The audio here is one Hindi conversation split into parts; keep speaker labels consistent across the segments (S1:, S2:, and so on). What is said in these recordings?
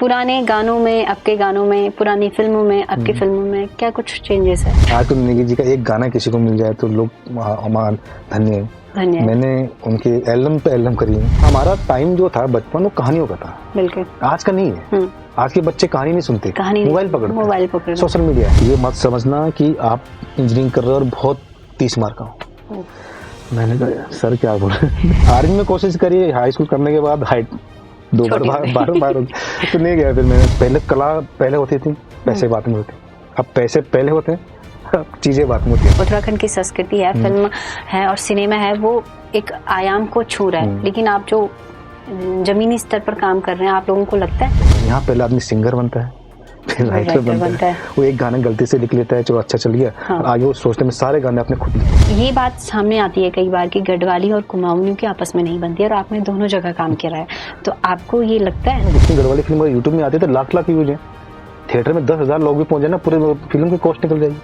S1: पुराने गानों में, आपके गानों में, पुरानी फिल्मों में, आपकी फिल्मों में क्या कुछ चेंजेस है?
S2: आज तो निकी जी का एक गाना किसी को मिल जाए तो लोग हमारा धन्य है। मैंने उनके एल्बम पे एल्बम करी है। हमारा टाइम जो था बचपन वो कहानियों का था, बिल्कुल आज का नहीं है। आज के बच्चे कहानी नहीं सुनते, मोबाइल पकड़ते, सोशल मीडिया। ये मत समझना कि आप इंजीनियरिंग कर रहे हो और बहुत 30 मार्क का हो। मैंने कहा सर क्या बोल आर्मी में कोशिश करिए, हाई स्कूल करने के बाद हाइट 2 बार तो नहीं गया। फिर मैंने पहले कला पहले होती थी, पैसे बाद में होते, अब पैसे पहले होते हैं, चीजें बात में होती है।
S1: उत्तराखंड की संस्कृति है, फिल्म है और सिनेमा है, वो एक आयाम को छू रहा है। लेकिन आप जो जमीनी स्तर पर काम कर रहे हैं, आप लोगों को लगता है
S2: यहाँ पहले आदमी सिंगर बनता है, फिर राइटर बनता है। वो एक गाना गलती से लिख लेता है, चलो अच्छा चल गया, हाँ। आगे वो सोचते में सारे गाने अपने खुद लिखे।
S1: ये बात सामने आती है कई बार कि गढ़वाली और कुमाऊनी की आपस में नहीं बनती है, और आपने दोनों जगह काम किया है, तो आपको ये लगता है?
S2: जितनी गढ़वाली फिल्म यूट्यूब में आती है तो लाख व्यूज है, थिएटर में 10,000 लोग भी पहुंच जाए ना, पूरे फिल्म की कॉस्ट निकल जाएगी।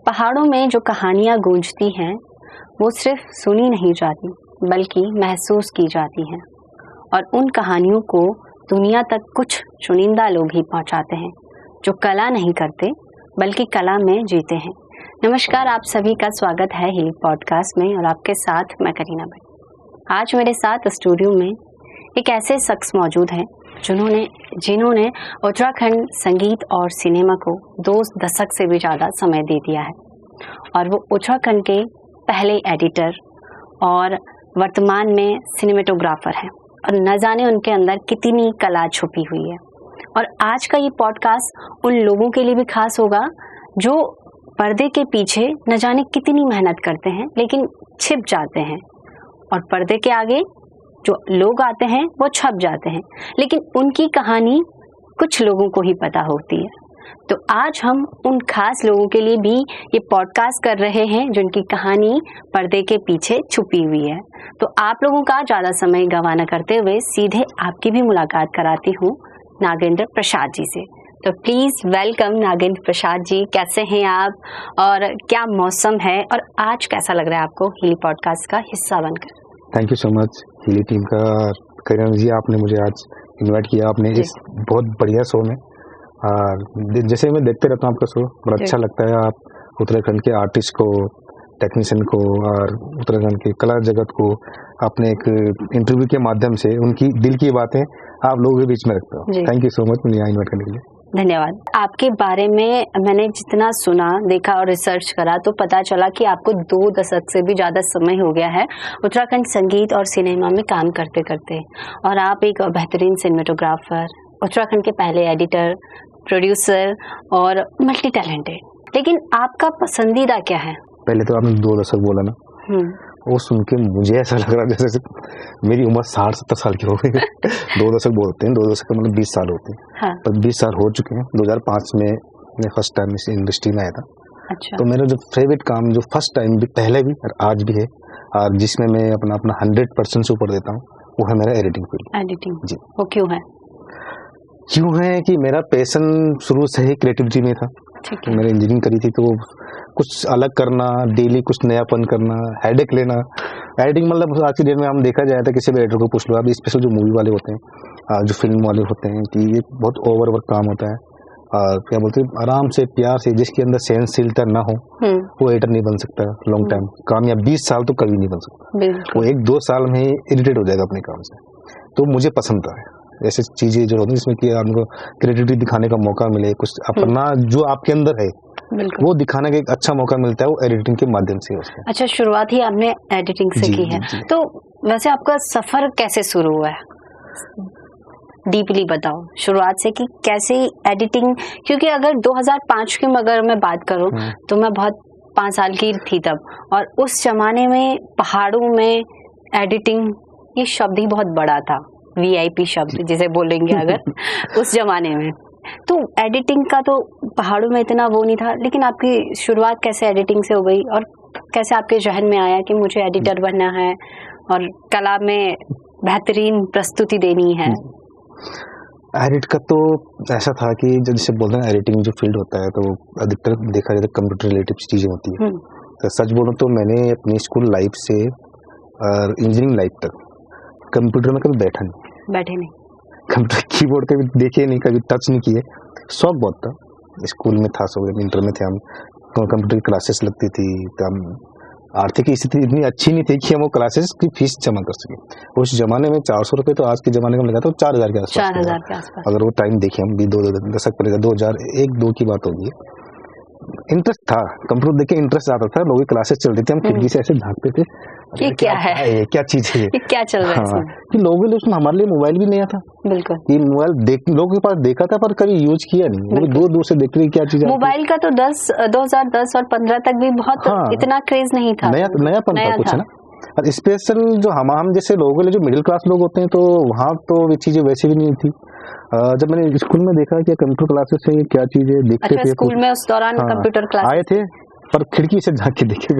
S1: पहाड़ों में जो कहानियां गूंजती हैं वो सिर्फ सुनी नहीं जाती बल्कि महसूस की जाती हैं, और उन कहानियों को दुनिया तक कुछ चुनिंदा लोग ही पहुंचाते हैं जो कला नहीं करते बल्कि कला में जीते हैं। नमस्कार, आप सभी का स्वागत है हिली पॉडकास्ट में, और आपके साथ मैं करीना भाई। आज मेरे साथ स्टूडियो में एक ऐसे शख्स मौजूद हैं जिन्होंने उत्तराखंड संगीत और सिनेमा को 2 दशक से भी ज़्यादा समय दे दिया है, और वो उत्तराखंड के पहले एडिटर और वर्तमान में सिनेमेटोग्राफर हैं, और न जाने उनके अंदर कितनी कला छुपी हुई है। और आज का ये पॉडकास्ट उन लोगों के लिए भी खास होगा जो पर्दे के पीछे न जाने कितनी मेहनत करते हैं लेकिन छिप जाते हैं, और पर्दे के आगे जो लोग आते हैं वो छप जाते हैं, लेकिन उनकी कहानी कुछ लोगों को ही पता होती है। तो आज हम उन खास लोगों के लिए भी ये पॉडकास्ट कर रहे हैं जिनकी कहानी पर्दे के पीछे छुपी हुई है। तो आप लोगों का ज़्यादा समय गंवाना करते हुए सीधे आपकी भी मुलाकात कराती हूँ नागेंद्र प्रसाद जी से। तो प्लीज़ वेलकम नागेंद्र प्रसाद जी, कैसे हैं आप और क्या मौसम है, और आज कैसा लग रहा है आपको हिली पॉडकास्ट का हिस्सा बनकर?
S2: थैंक यू सो मच हिली टीम का, करीना जी आपने मुझे आज इन्वाइट किया आपने इस बहुत बढ़िया शो में। और जैसे मैं देखते रहता हूँ आपका शो, बड़ा अच्छा लगता है। आप उत्तराखंड के आर्टिस्ट को, टेक्नीशियन को और उत्तराखंड के कला जगत को अपने एक इंटरव्यू के माध्यम से उनकी दिल की बातें आप लोगों के बीच में रखते हो। थैंक यू सो मच मुझे यहाँ इन्वाइट करने के लिए।
S1: धन्यवाद। आपके बारे में मैंने जितना सुना, देखा और रिसर्च करा तो पता चला कि आपको 2 दशक से भी ज़्यादा समय हो गया है उत्तराखंड संगीत और सिनेमा में काम करते करते, और आप एक बेहतरीन सिनेमेटोग्राफर, उत्तराखंड के पहले एडिटर, प्रोड्यूसर और मल्टी टैलेंटेड। लेकिन आपका पसंदीदा क्या है?
S2: पहले तो आपने 2 दशक बोला ना, वो सुन के मुझे ऐसा लग रहा जैसे मेरी उम्र 60-70 साल की हो गई। 2 दशक बोलते हैं, 2 दशक का मतलब 20 साल होते हैं। हाँ। पर 20 साल हो चुके हैं। 2005 में मैं फर्स्ट टाइम इस इंडस्ट्री में आया था। अच्छा। तो मेरा जो फेवरेट काम जो फर्स्ट टाइम भी, पहले भी और आज भी है, और जिसमें मैं अपना 100% से ऊपर देता हूँ, वो है मेरा एडिटिंग फील्ड।
S1: एडिटिंग
S2: जी।
S1: वो क्यों है?
S2: क्यों है कि मेरा पैशन शुरू से ही क्रिएटिविटी में था। मैंने इंजीनियरिंग करी थी तो कुछ अलग करना, डेली कुछ नयापन करना, हेडेक लेना। एडिटिंग मतलब आज की डेट में हम देखा जाए तो किसी भी एडिटर को पूछ लो आप, स्पेशल जो मूवी वाले होते हैं, जो फिल्म वाले होते हैं, कि ये बहुत ओवरवर्क काम होता है। और क्या बोलते हैं, आराम से प्यार से, जिसके अंदर सहनशीलता ना हो वो एडिटर नहीं बन सकता लॉन्ग टाइम। कामयाब 20 साल तो कभी नहीं बन सकता, वो 1-2 साल में ही इरिटेट हो जाएगा अपने काम से। तो मुझे पसंद है ऐसी चीजें जो होती है जिसमें कि आपको क्रिएटिविटी दिखाने का मौका मिले, कुछ अपना जो आपके अंदर है वो दिखाने का एक अच्छा मौका मिलता है, वो एडिटिंग के माध्यम से होता है।
S1: अच्छा, शुरुआत ही आपने एडिटिंग से की है। तो वैसे आपका सफर कैसे शुरू हुआ है? डीपली बताओ शुरुआत से कि कैसे एडिटिंग, क्योंकि अगर 2005 की अगर मैं बात करूं तो मैं बहुत 5 साल की थी तब, और उस जमाने में पहाड़ों में एडिटिंग ये शब्द ही बहुत बड़ा था, VIP शब्द जिसे बोलेंगे अगर उस जमाने में। तो एडिटिंग का तो पहाड़ों में इतना वो नहीं था, लेकिन आपकी शुरुआत कैसे एडिटिंग से हो गई, और कैसे आपके जहन में आया कि मुझे एडिटर बनना है और कला में बेहतरीन प्रस्तुति देनी है?
S2: एडिट का तो ऐसा था कि जैसे बोलते हैं एडिटिंग जो फील्ड होता है तो अधिकतर देखा जाए तो कंप्यूटर रिलेटेड चीज़ें होती है। तो सच बोलूँ तो मैंने अपनी स्कूल लाइफ से इंजीनियरिंग लाइफ तक कंप्यूटर में कभी बैठा नहीं।
S1: बैठे नहीं,
S2: कंप्यूटर कीबोर्ड कभी देखे नहीं, कभी टच नहीं किए। शौक बहुत था, स्कूल में था, सब इंटर में थे हम, तो कंप्यूटर की क्लासेस लगती थी, तो हम आर्थिक स्थिति इतनी अच्छी नहीं थी कि हम वो क्लासेस की फीस जमा कर सके। उस जमाने में 400 रुपये, तो आज के जमाने में लगा था 4000 के आसपास।
S1: 4000 के आसपास।
S2: अगर वो टाइम देखें हम भी, 2 दशक पहले, 2001-2 की बात होगी। इंटरेस्ट था कंप्यूटर देख के, इंटरेस्ट आता था, लोगों की क्लासेस चल रही थी, हम खिड़की से ऐसे झांकते थे,
S1: ये क्या है,
S2: क्या चीज है,
S1: ये क्या चल रहा है।
S2: हाँ, कि लोगों के लिए उसमें, हमारे लिए मोबाइल भी नया था।
S1: बिल्कुल,
S2: ये मोबाइल लोगों के पास देखा था पर कभी यूज किया नहीं, वो दूर दूर से देखते थे क्या चीज है।
S1: मोबाइल का तो 2010 और 15 तक भी बहुत, हाँ, इतना क्रेज नहीं था,
S2: नयापन था कुछ, है ना। और स्पेशल जो हम जैसे लोगों के लिए, जो मिडिल क्लास लोग होते हैं, तो वहाँ तो ये चीजें वैसे भी नहीं थी। जब मैंने स्कूल में देखा कि कंप्यूटर क्लासेस है, क्या चीज है, देखते थे
S1: स्कूल में उस दौरान कंप्यूटर क्लास
S2: आए थे, पर खिड़की से झांक के देखे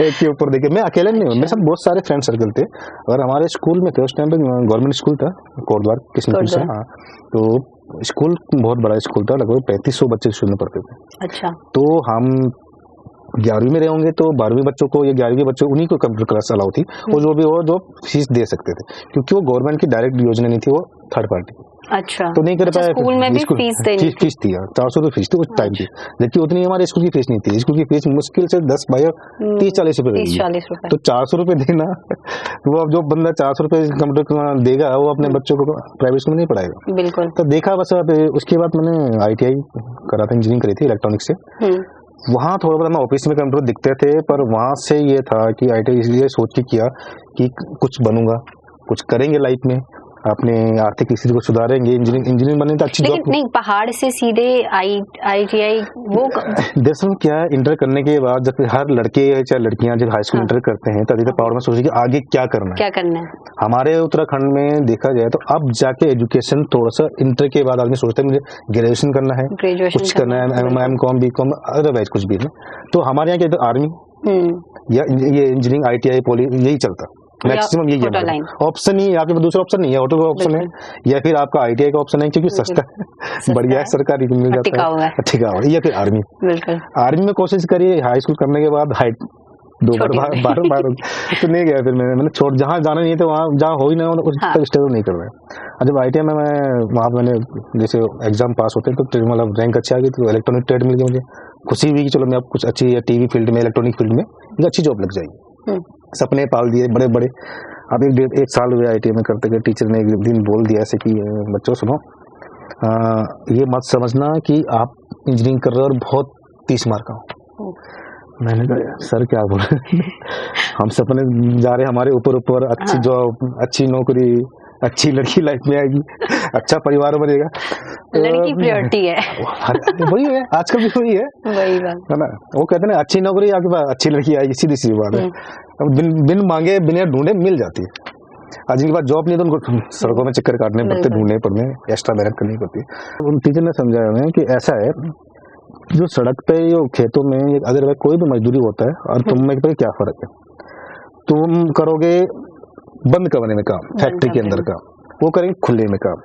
S2: एक के ऊपर देखे। मैं अकेले नहीं हूँ, मेरे साथ बहुत सारे फ्रेंड सर्कल थे, और हमारे स्कूल में थे उस टाइम पे, गवर्नमेंट स्कूल था कोटद्वार किशनपुर से। हाँ, तो स्कूल बहुत बड़ा स्कूल था, लगभग 3500 बच्चे स्कूल में पढ़ते थे।
S1: अच्छा, तो
S2: हम 11वीं में रहे होंगे, तो 12वीं बच्चों को या 11वीं बच्चों, उन्हीं को कंप्यूटर क्लास अलाउ थी, और जो भी हो जो फीस दे सकते थे, क्योंकि वो गवर्नमेंट की डायरेक्ट योजना नहीं थी, वो थर्ड पार्टी।
S1: अच्छा,
S2: तो नहीं कर पाया।
S1: स्कूल में भी फीस
S2: थी, 400 रुपये फीस थी उस टाइम की, जबकि उतनी हमारे स्कूल की फीस नहीं थी। स्कूल की फीस मुश्किल से 10 बाई 30-40 रुपए,
S1: 30-40 रुपए।
S2: तो 400 रुपए देना, वो अब जो बंदा 400 रुपए कंप्यूटर देगा, वो अपने बच्चों को प्राइवेट स्कूल में नहीं पढ़ाएगा।
S1: बिल्कुल।
S2: तो देखा बस। उसके बाद मैंने ITI करा था, इंजीनियरिंग करी थी इलेक्ट्रॉनिक्स से। वहाँ थोड़ा बहुत हमें ऑफिस में कंप्यूटर दिखते थे, पर वहाँ से ये था कि ITI इसलिए सोच के किया कि कुछ बनूंगा, कुछ करेंगे लाइफ में, अपने आर्थिक स्थिति को सुधारेंगे, इंजीनियरिंग बने तो अच्छी जॉब।
S1: नहीं, पहाड़ से सीधे ITI वो
S2: दरअसल क्या है, इंटर करने के बाद जब हर लड़के चाहे लड़कियां जब हाई स्कूल इंटर करते हैं, तभी तो पहाड़ में सोचे कि आगे क्या करना है। हमारे उत्तराखंड में देखा जाए तो अब जाके एजुकेशन थोड़ा सा इंटर के बाद आदमी सोचता है मुझे ग्रेजुएशन करना है, कुछ करना है, M.Com B.Com अदरवाइज कुछ भी। तो हमारे यहाँ क्या, आर्मी या ये इंजीनियरिंग ITI पॉली यही चलता, मैक्सिमम यही है। ऑप्शन ही आपके पास दूसरा ऑप्शन नहीं है, ऑटो का ऑप्शन है, या फिर आपका ITI का ऑप्शन है, क्योंकि सस्ता है, बढ़िया है, सरकारी मिल जाता है, टिका हुआ, या फिर आर्मी। आर्मी में कोशिश करिए, हाई स्कूल करने के बाद हाइट 2 बार तो नहीं गया। फिर मैंने छोड़, जहाँ जाना नहीं है तो वहाँ जहाँ हो ही ना उस तक स्ट्रगल नहीं कर रहा है। जब ITI में मैं वहाँ मैंने जैसे एग्जाम पास होते हैं तो मतलब रैंक अच्छी आ गई, तो इलेक्ट्रॉनिक ट्रेड मिल गया, मुझे खुशी हुई कि चलो मैं अब कुछ अच्छी या टीवी फील्ड में, इलेक्ट्रॉनिक फील्ड में मुझे अच्छी जॉब लग जाएगी। सपने पाल दिए बड़े बड़े। अब एक साल हुए ITI में करते गए, टीचर ने एक दिन बोल दिया ऐसे कि बच्चों सुनो, ये मत समझना कि आप इंजीनियरिंग कर रहे हो और बहुत 30 मार्क का। मैंने कहा सर क्या बोल रहे हम सपने जा रहे हमारे ऊपर, अच्छी जॉब, अच्छी नौकरी, अच्छी लड़की लाइफ में आएगी, अच्छा परिवार बनेगा,
S1: लड़की प्रायोरिटी है।
S2: वही है आजकल भी, वही है ना। वो कहते हैं ना, अच्छी नौकरी आपके पास अच्छी लड़की आएगी, सीधी सी बात है। अब बिन मांगे बिना ढूंढे मिल जाती है। आज इनके पास जॉब नहीं तो उनको सड़कों में चक्कर काटने पड़ते, ढूंढने पड़ते, एक्स्ट्रा मेहनत करनी पड़ती है। उन टीचर ने समझाया हमें कि ऐसा है, जो सड़क पे या खेतों में अगर कोई भी मजदूरी होता है और तुम में क्या फर्क है, तुम करोगे बंद कमरे में काम, फैक्ट्री के अंदर काम, वो करेंगे खुले में काम।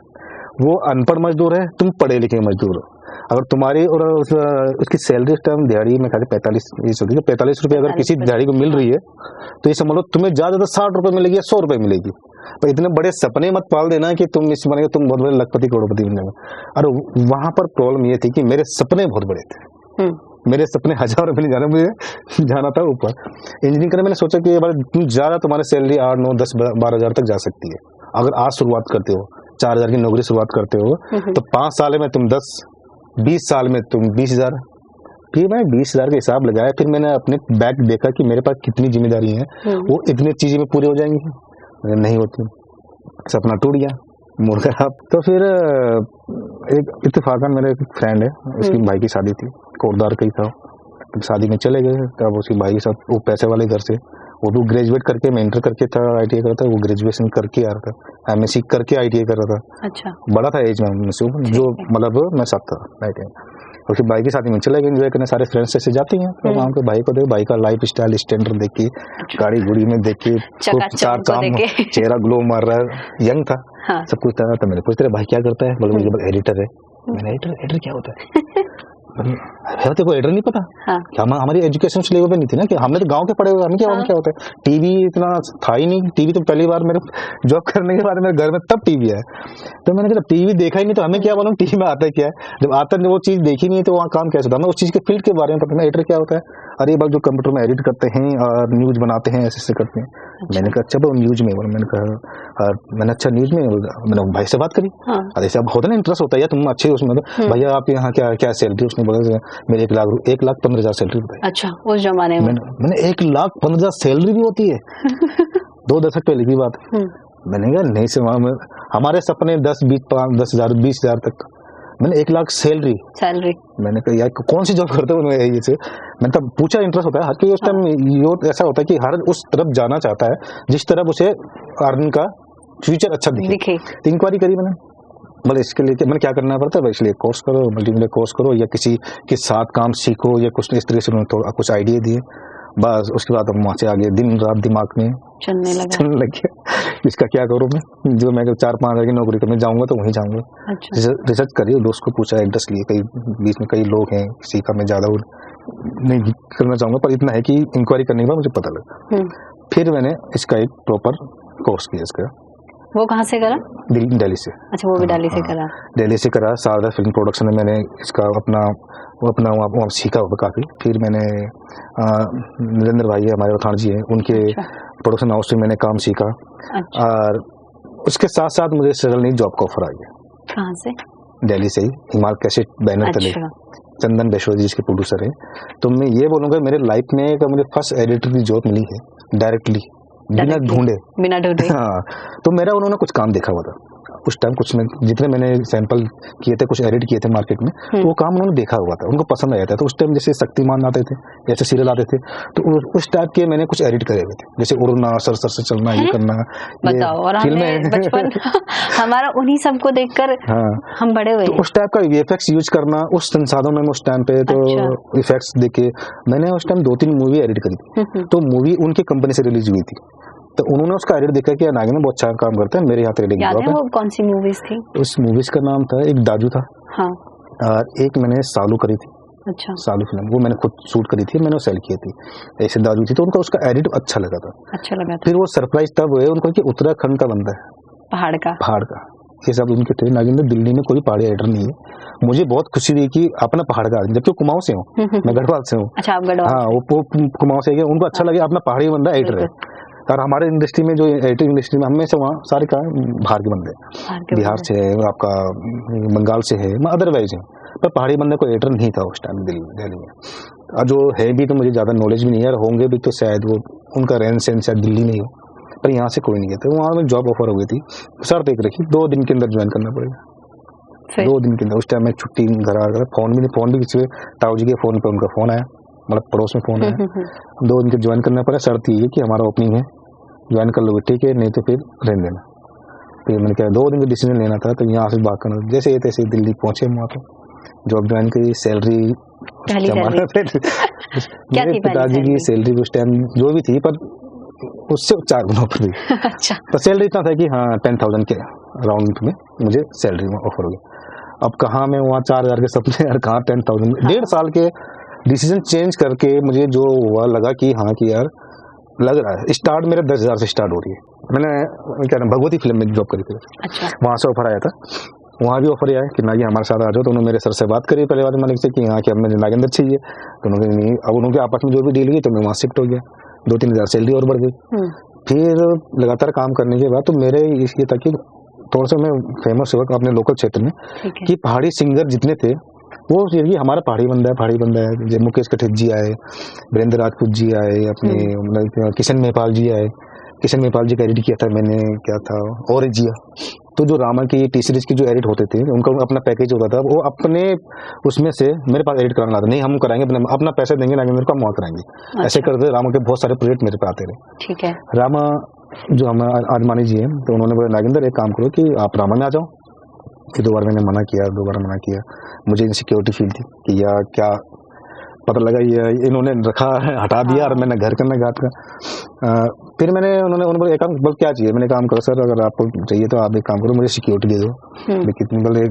S2: वो अनपढ़ मजदूर है, तुम पढ़े लिखे मजदूर हो। अगर तुम्हारी और उसकी सैलरी उस टाइम दिहाड़ी में 45 रुपए अगर किसी दिहाड़ी को मिल रही है, तो ये समझ लो तुम्हें ज्यादा 60 रुपए मिलेगी या 100 रुपए मिलेगी। पर इतने बड़े सपने मत पाल देना कि तुम इस बनेगे, तुम बहुत बड़े लखपति करोड़पति बन जाओगे। और वहां पर प्रॉब्लम ये थी कि मेरे सपने बहुत बड़े थे, मेरे सपने 1000 रुपए नहीं जाना, मुझे जाना था ऊपर। इंजीनियरिंग करने मैंने सोचा कि ज्यादा तुम्हारे सैलरी 8, 9, 10, 12 हजार तक जा सकती है। अगर आज शुरुआत करते हो, 4000 की नौकरी शुरुआत करते हो, तो 5 साल में तुम 10, 20 साल में तुम 20,000। फिर मैंने 20,000 का हिसाब लगाया, फिर मैंने अपने बैग देखा कि मेरे पास कितनी जिम्मेदारी है, वो इतनी चीजें में पूरी हो जाएंगी, नहीं होती। सपना टूट गया, मूड खराब। तो फिर एक इत्तेफाकन मेरे एक फ्रेंड है, उसकी भाई की शादी थी, कोटद्वार का ही था। तब शादी में चले गए, तब उसकी भाई के साथ, वो पैसे वाले घर से, वो भी ग्रेजुएट करके, मैं इंटर करके था, ITI करता, वो ग्रेजुएशन करके आ रहा था, MSc करके ITI कर रहा था।
S1: अच्छा,
S2: बड़ा था एज में मुझसे, जो मतलब मैं साथ था ITI। उसकी भाई की शादी में चले गए एंजॉय करने, सारे फ्रेंड्स ऐसे जाते हैं। तो वहाँ पे भाई को देखो, भाई का लाइफ स्टाइल स्टैंडर्ड देख के, गाड़ी गुड़ी में देख के, 4 चाम, चेहरा ग्लो मार रहा है, यंग था। सब कुछ था। तो मैंने पूछते भाई क्या करता है, बोले मुझे एडिटर है। मैंने एडिटर क्या होता है? है तो कोई एडिटर नहीं पता।
S1: हाँ।
S2: क्या हमारी एजुकेशन लेवल पे नहीं थी ना, कि हमने तो गांव के पढ़े हुए, हमें क्या मालूम क्या होता है। टीवी इतना था ही नहीं, टीवी तो पहली बार मेरे जॉब करने के बाद मेरे घर में तब टीवी है, तो मैंने जब टीवी देखा ही नहीं तो हमें क्या मालूम टीवी में आता है क्या है। जब आता है वो चीज देखी नहीं तो वहाँ काम कैसे होता है, हमें उस चीज के फील्ड के बारे में पता नहीं एडिटर क्या होता है। अरे बात जो कंप्यूटर में एडिट करते हैं और न्यूज बनाते हैं ऐसे करते हैं। मैंने कहा अच्छा वो न्यूज में, मैंने कहा मैंने अच्छा न्यूज में, मैंने भाई से बात करी। अरे ऐसा होता ना, इंटरेस्ट होता है तुम अच्छे उसमें, तो भैया आप यहाँ क्या क्या सैलरी, उसने बोला मेरे 1,15,000 सैलरी बताई।
S1: अच्छा, उस जमाने में
S2: मैंने 1,15,000 सैलरी भी होती है 2 दशक पहले की बात। मैंने कहा नहीं से हमारे सपने 10,000 20,000 तक, मैंने 1,00,000 सैलरी। मैंने कहा यार कौन सी जॉब करते हो ये से। मैंने तब पूछा, इंटरेस्ट होता है हर कोई उस टाइम ऐसा होता है कि हर उस तरफ जाना चाहता है जिस तरफ उसे अर्निंग का फ्यूचर अच्छा दिखे। तो इंक्वायरी करी मैंने, बोले इसके लिए मैंने क्या करना पड़ता है, इसलिए कोर्स करो, मल्टीमीडिया कोर्स करो या किसी के साथ काम सीखो या कुछ इस तरह से उन्होंने थोड़ा कुछ आइडिया दिए। बस उसके बाद हम वहाँ से आगे दिन रात दिमाग में चलने लग गया इसका क्या करूँ मैं, जो मैं 4-5 हज़ार की नौकरी करने जाऊंगा तो वहीं जाऊंगा। अच्छा। रिसर्च करिए, दोस्त को पूछा एड्रेस लिए, कई बीच में कई लोग हैं, किसी का मैं ज्यादा नहीं करना चाहूंगा, पर इतना है कि इंक्वायरी करने के बाद मुझे पता लगा। फिर मैंने इसका एक प्रॉपर कोर्स किया इसका।
S1: वो कहाँ से करा?
S2: दिल्ली से।
S1: अच्छा, वो भी दिल्ली से करा?
S2: दिल्ली से करा। शारदा फिल्म प्रोडक्शन में मैंने इसका अपना वहाँ सीखा हुआ काफी। फिर मैंने नरेंद्र भाई है हमारे वथाण जी हैं, उनके प्रोडक्शन हाउस में मैंने काम सीखा। अच्छा। और उसके साथ साथ मुझे स्ट्रगल नहीं जॉब का ऑफर आ गया।
S1: कहाँ से? दिल्ली
S2: से ही, हिमाल कैसेट बैनर तले। चंदन बेशोरी जिसके प्रोड्यूसर है। तो मैं ये बोलूंगा मेरे लाइफ में मुझे फर्स्ट एडिटर की जॉब मिली है डायरेक्टली, बिना ढूंढे। हाँ, तो मेरा उन्होंने कुछ काम देखा हुआ था उस टाइम, कुछ में जितने मैंने सैंपल किए थे, कुछ एडिट किए थे मार्केट में, तो वो काम उन्होंने देखा हुआ था, उनको पसंद आया था। तो उस टाइम जैसे शक्तिमान आते थे, ऐसे सीरियल आते थे, तो उस टाइप के मैंने कुछ एडिट करे हुए थे, जैसे उड़ना, सर से चलना, ये करना।
S1: बताओ, और बचपन हमारा उन्हीं सबको देखकर हम बड़े हुए।
S2: तो उस टाइप का वीएफएक्स यूज करना उस संसाधनों में उस टाइम पे, तो इफेक्ट्स देखे मैंने उस टाइम 2-3 मूवी एडिट करी थी। तो मूवी उनकी कंपनी से रिलीज हुई थी, तो उन्होंने उसका एडिट देखा कि नागिन बहुत अच्छा काम करता है, मेरे हाथ एडिटिंग
S1: याद है। वो कौन सी मूवीज थी?
S2: उस मूवीज का नाम था, एक दाजू था। हाँ। और एक मैंने सालू करी थी। अच्छा। सालू फिल्म, वो मैंने खुद शूट करी थी, मैंने सेल की थी। ऐसे दाजू थी, तो उनका उसका एडिट अच्छा लगा था। फिर वो सरप्राइज तब हुए उनको कि उत्तराखंड का बंदा है, पहाड़ का ये सब उनके थे। नागिन दिल्ली में कोई पहाड़ी एडिटर नहीं है। मुझे बहुत खुशी हुई कि अपना पहाड़ का, जबकि कुमाऊं से हूँ मैं, गढ़वाल से हूँ।
S1: अच्छा, आप गढ़वाल?
S2: हाँ, वो कुमाऊं से, उनको अच्छा लगे अपना पहाड़ी बंदा एडिटर है। और हमारे इंडस्ट्री में जो एडिटिंग इंडस्ट्री में हमें से वहाँ सारे का बाहर के बंदे, बिहार से है, आपका बंगाल से है, अदरवाइज है, पर पहाड़ी बंदे को एडिटर नहीं था उस टाइम दिल्ली में। और जो है भी तो मुझे ज्यादा नॉलेज भी नहीं है, और होंगे भी तो शायद वो उनका रहन सहन शायद दिल्ली में ही हो, पर यहाँ से कोई नहीं है। तो वहाँ में जॉब ऑफर हो गई थी, शर्त एक रखी 2 दिन के अंदर ज्वाइन करना पड़ेगा। 2 दिन के अंदर। उस टाइम मैं छुट्टी घर आ गया, फोन भी किसी ताऊ जी के फोन पे उनका फोन आया, मतलब पड़ोस में फोन आया। 2 दिन के ज्वाइन करना पड़ा। शर्त ये कि हमारा ओपनिंग है, ज्वाइन कर लोगे ठीक है, नहीं तो फिर रहने देना। फिर मैंने कहा 2 दिन का डिसीजन लेना था, तो यहाँ से बात करना। जैसे तैसे दिल्ली पहुंचे, वहाँ तो जॉब ज्वाइन करी। सैलरी मेरे पिताजी की सैलरी उस टाइम जो भी थी, पर उससे 4 गुना ऊपर थी। अच्छा। तो सैलरी इतना था कि हाँ 10,000 के राउंड में मुझे सैलरी में ऑफर हो गई। अब कहाँ मैं वहाँ 4,000 के सपने और कहाँ 10,000। 1.5 साल के डिसीजन चेंज करके मुझे जो हुआ लगा कि हाँ कि यार लग रहा है। स्टार्ट मेरे 10,000 से स्टार्ट हो रही है। मैंने क्या नाम भगवती फिल्म में जॉब करी थी। अच्छा। वहाँ से ऑफर आया था, वहाँ भी ऑफर आया कि नागी हमारे साथ आ जाओ। तो उन्होंने मेरे सर से बात करी पहले वाले मालिक से कि यहाँ के हमें नागेंद्र चाहिए। तो उन्होंने नहीं, अब उनके आपस में जो भी डील हुई तो मैं वहाँ शिफ्ट हो गया। 2-3 हज़ार सैलरी और बढ़ गई। फिर लगातार काम करने के बाद तो मेरे ये था कि थोड़ा सा मैं फेमस हुआ अपने लोकल क्षेत्र में कि पहाड़ी सिंगर जितने थे वो ये हमारा पहाड़ी बंदा है। जैसे मुकेश कठेत जी आए, वीरेंद्र राजपूत जी आए, अपने किशन नेपाल जी आए। किशन नेपाल जी का एडिट किया था मैंने, क्या था और जिया। तो जो रामा की टी सीरीज की जो एडिट होते थे उनका अपना पैकेज होता था, वो अपने उसमें से मेरे पास एडिट कराना था। नहीं हम कराएंगे, अपना पैसा देंगे ना, मेरे को हम वहाँ कराएंगे। अच्छा। ऐसे करते रामा के बहुत सारे प्रोजेक्ट मेरे पे आते रहे। ठीक है। रामा जो हमारे आदमानी जी हैं, तो उन्होंने बोला नागेंद्र एक काम करो कि आप रामा में आ जाओ। फिर 2 बार मैंने मना किया, 2 बार मना किया। मुझे इनसिक्योरिटी फील थी कि यार क्या पता लगा ये इन्होंने रखा है, हटा दिया और मैंने घर करना घाट का। फिर उन्होंने बोला एक काम बोल क्या चाहिए। मैंने काम करो सर, अगर आपको चाहिए तो आप एक काम करो, मुझे सिक्योरिटी दे दो। कितनी बोले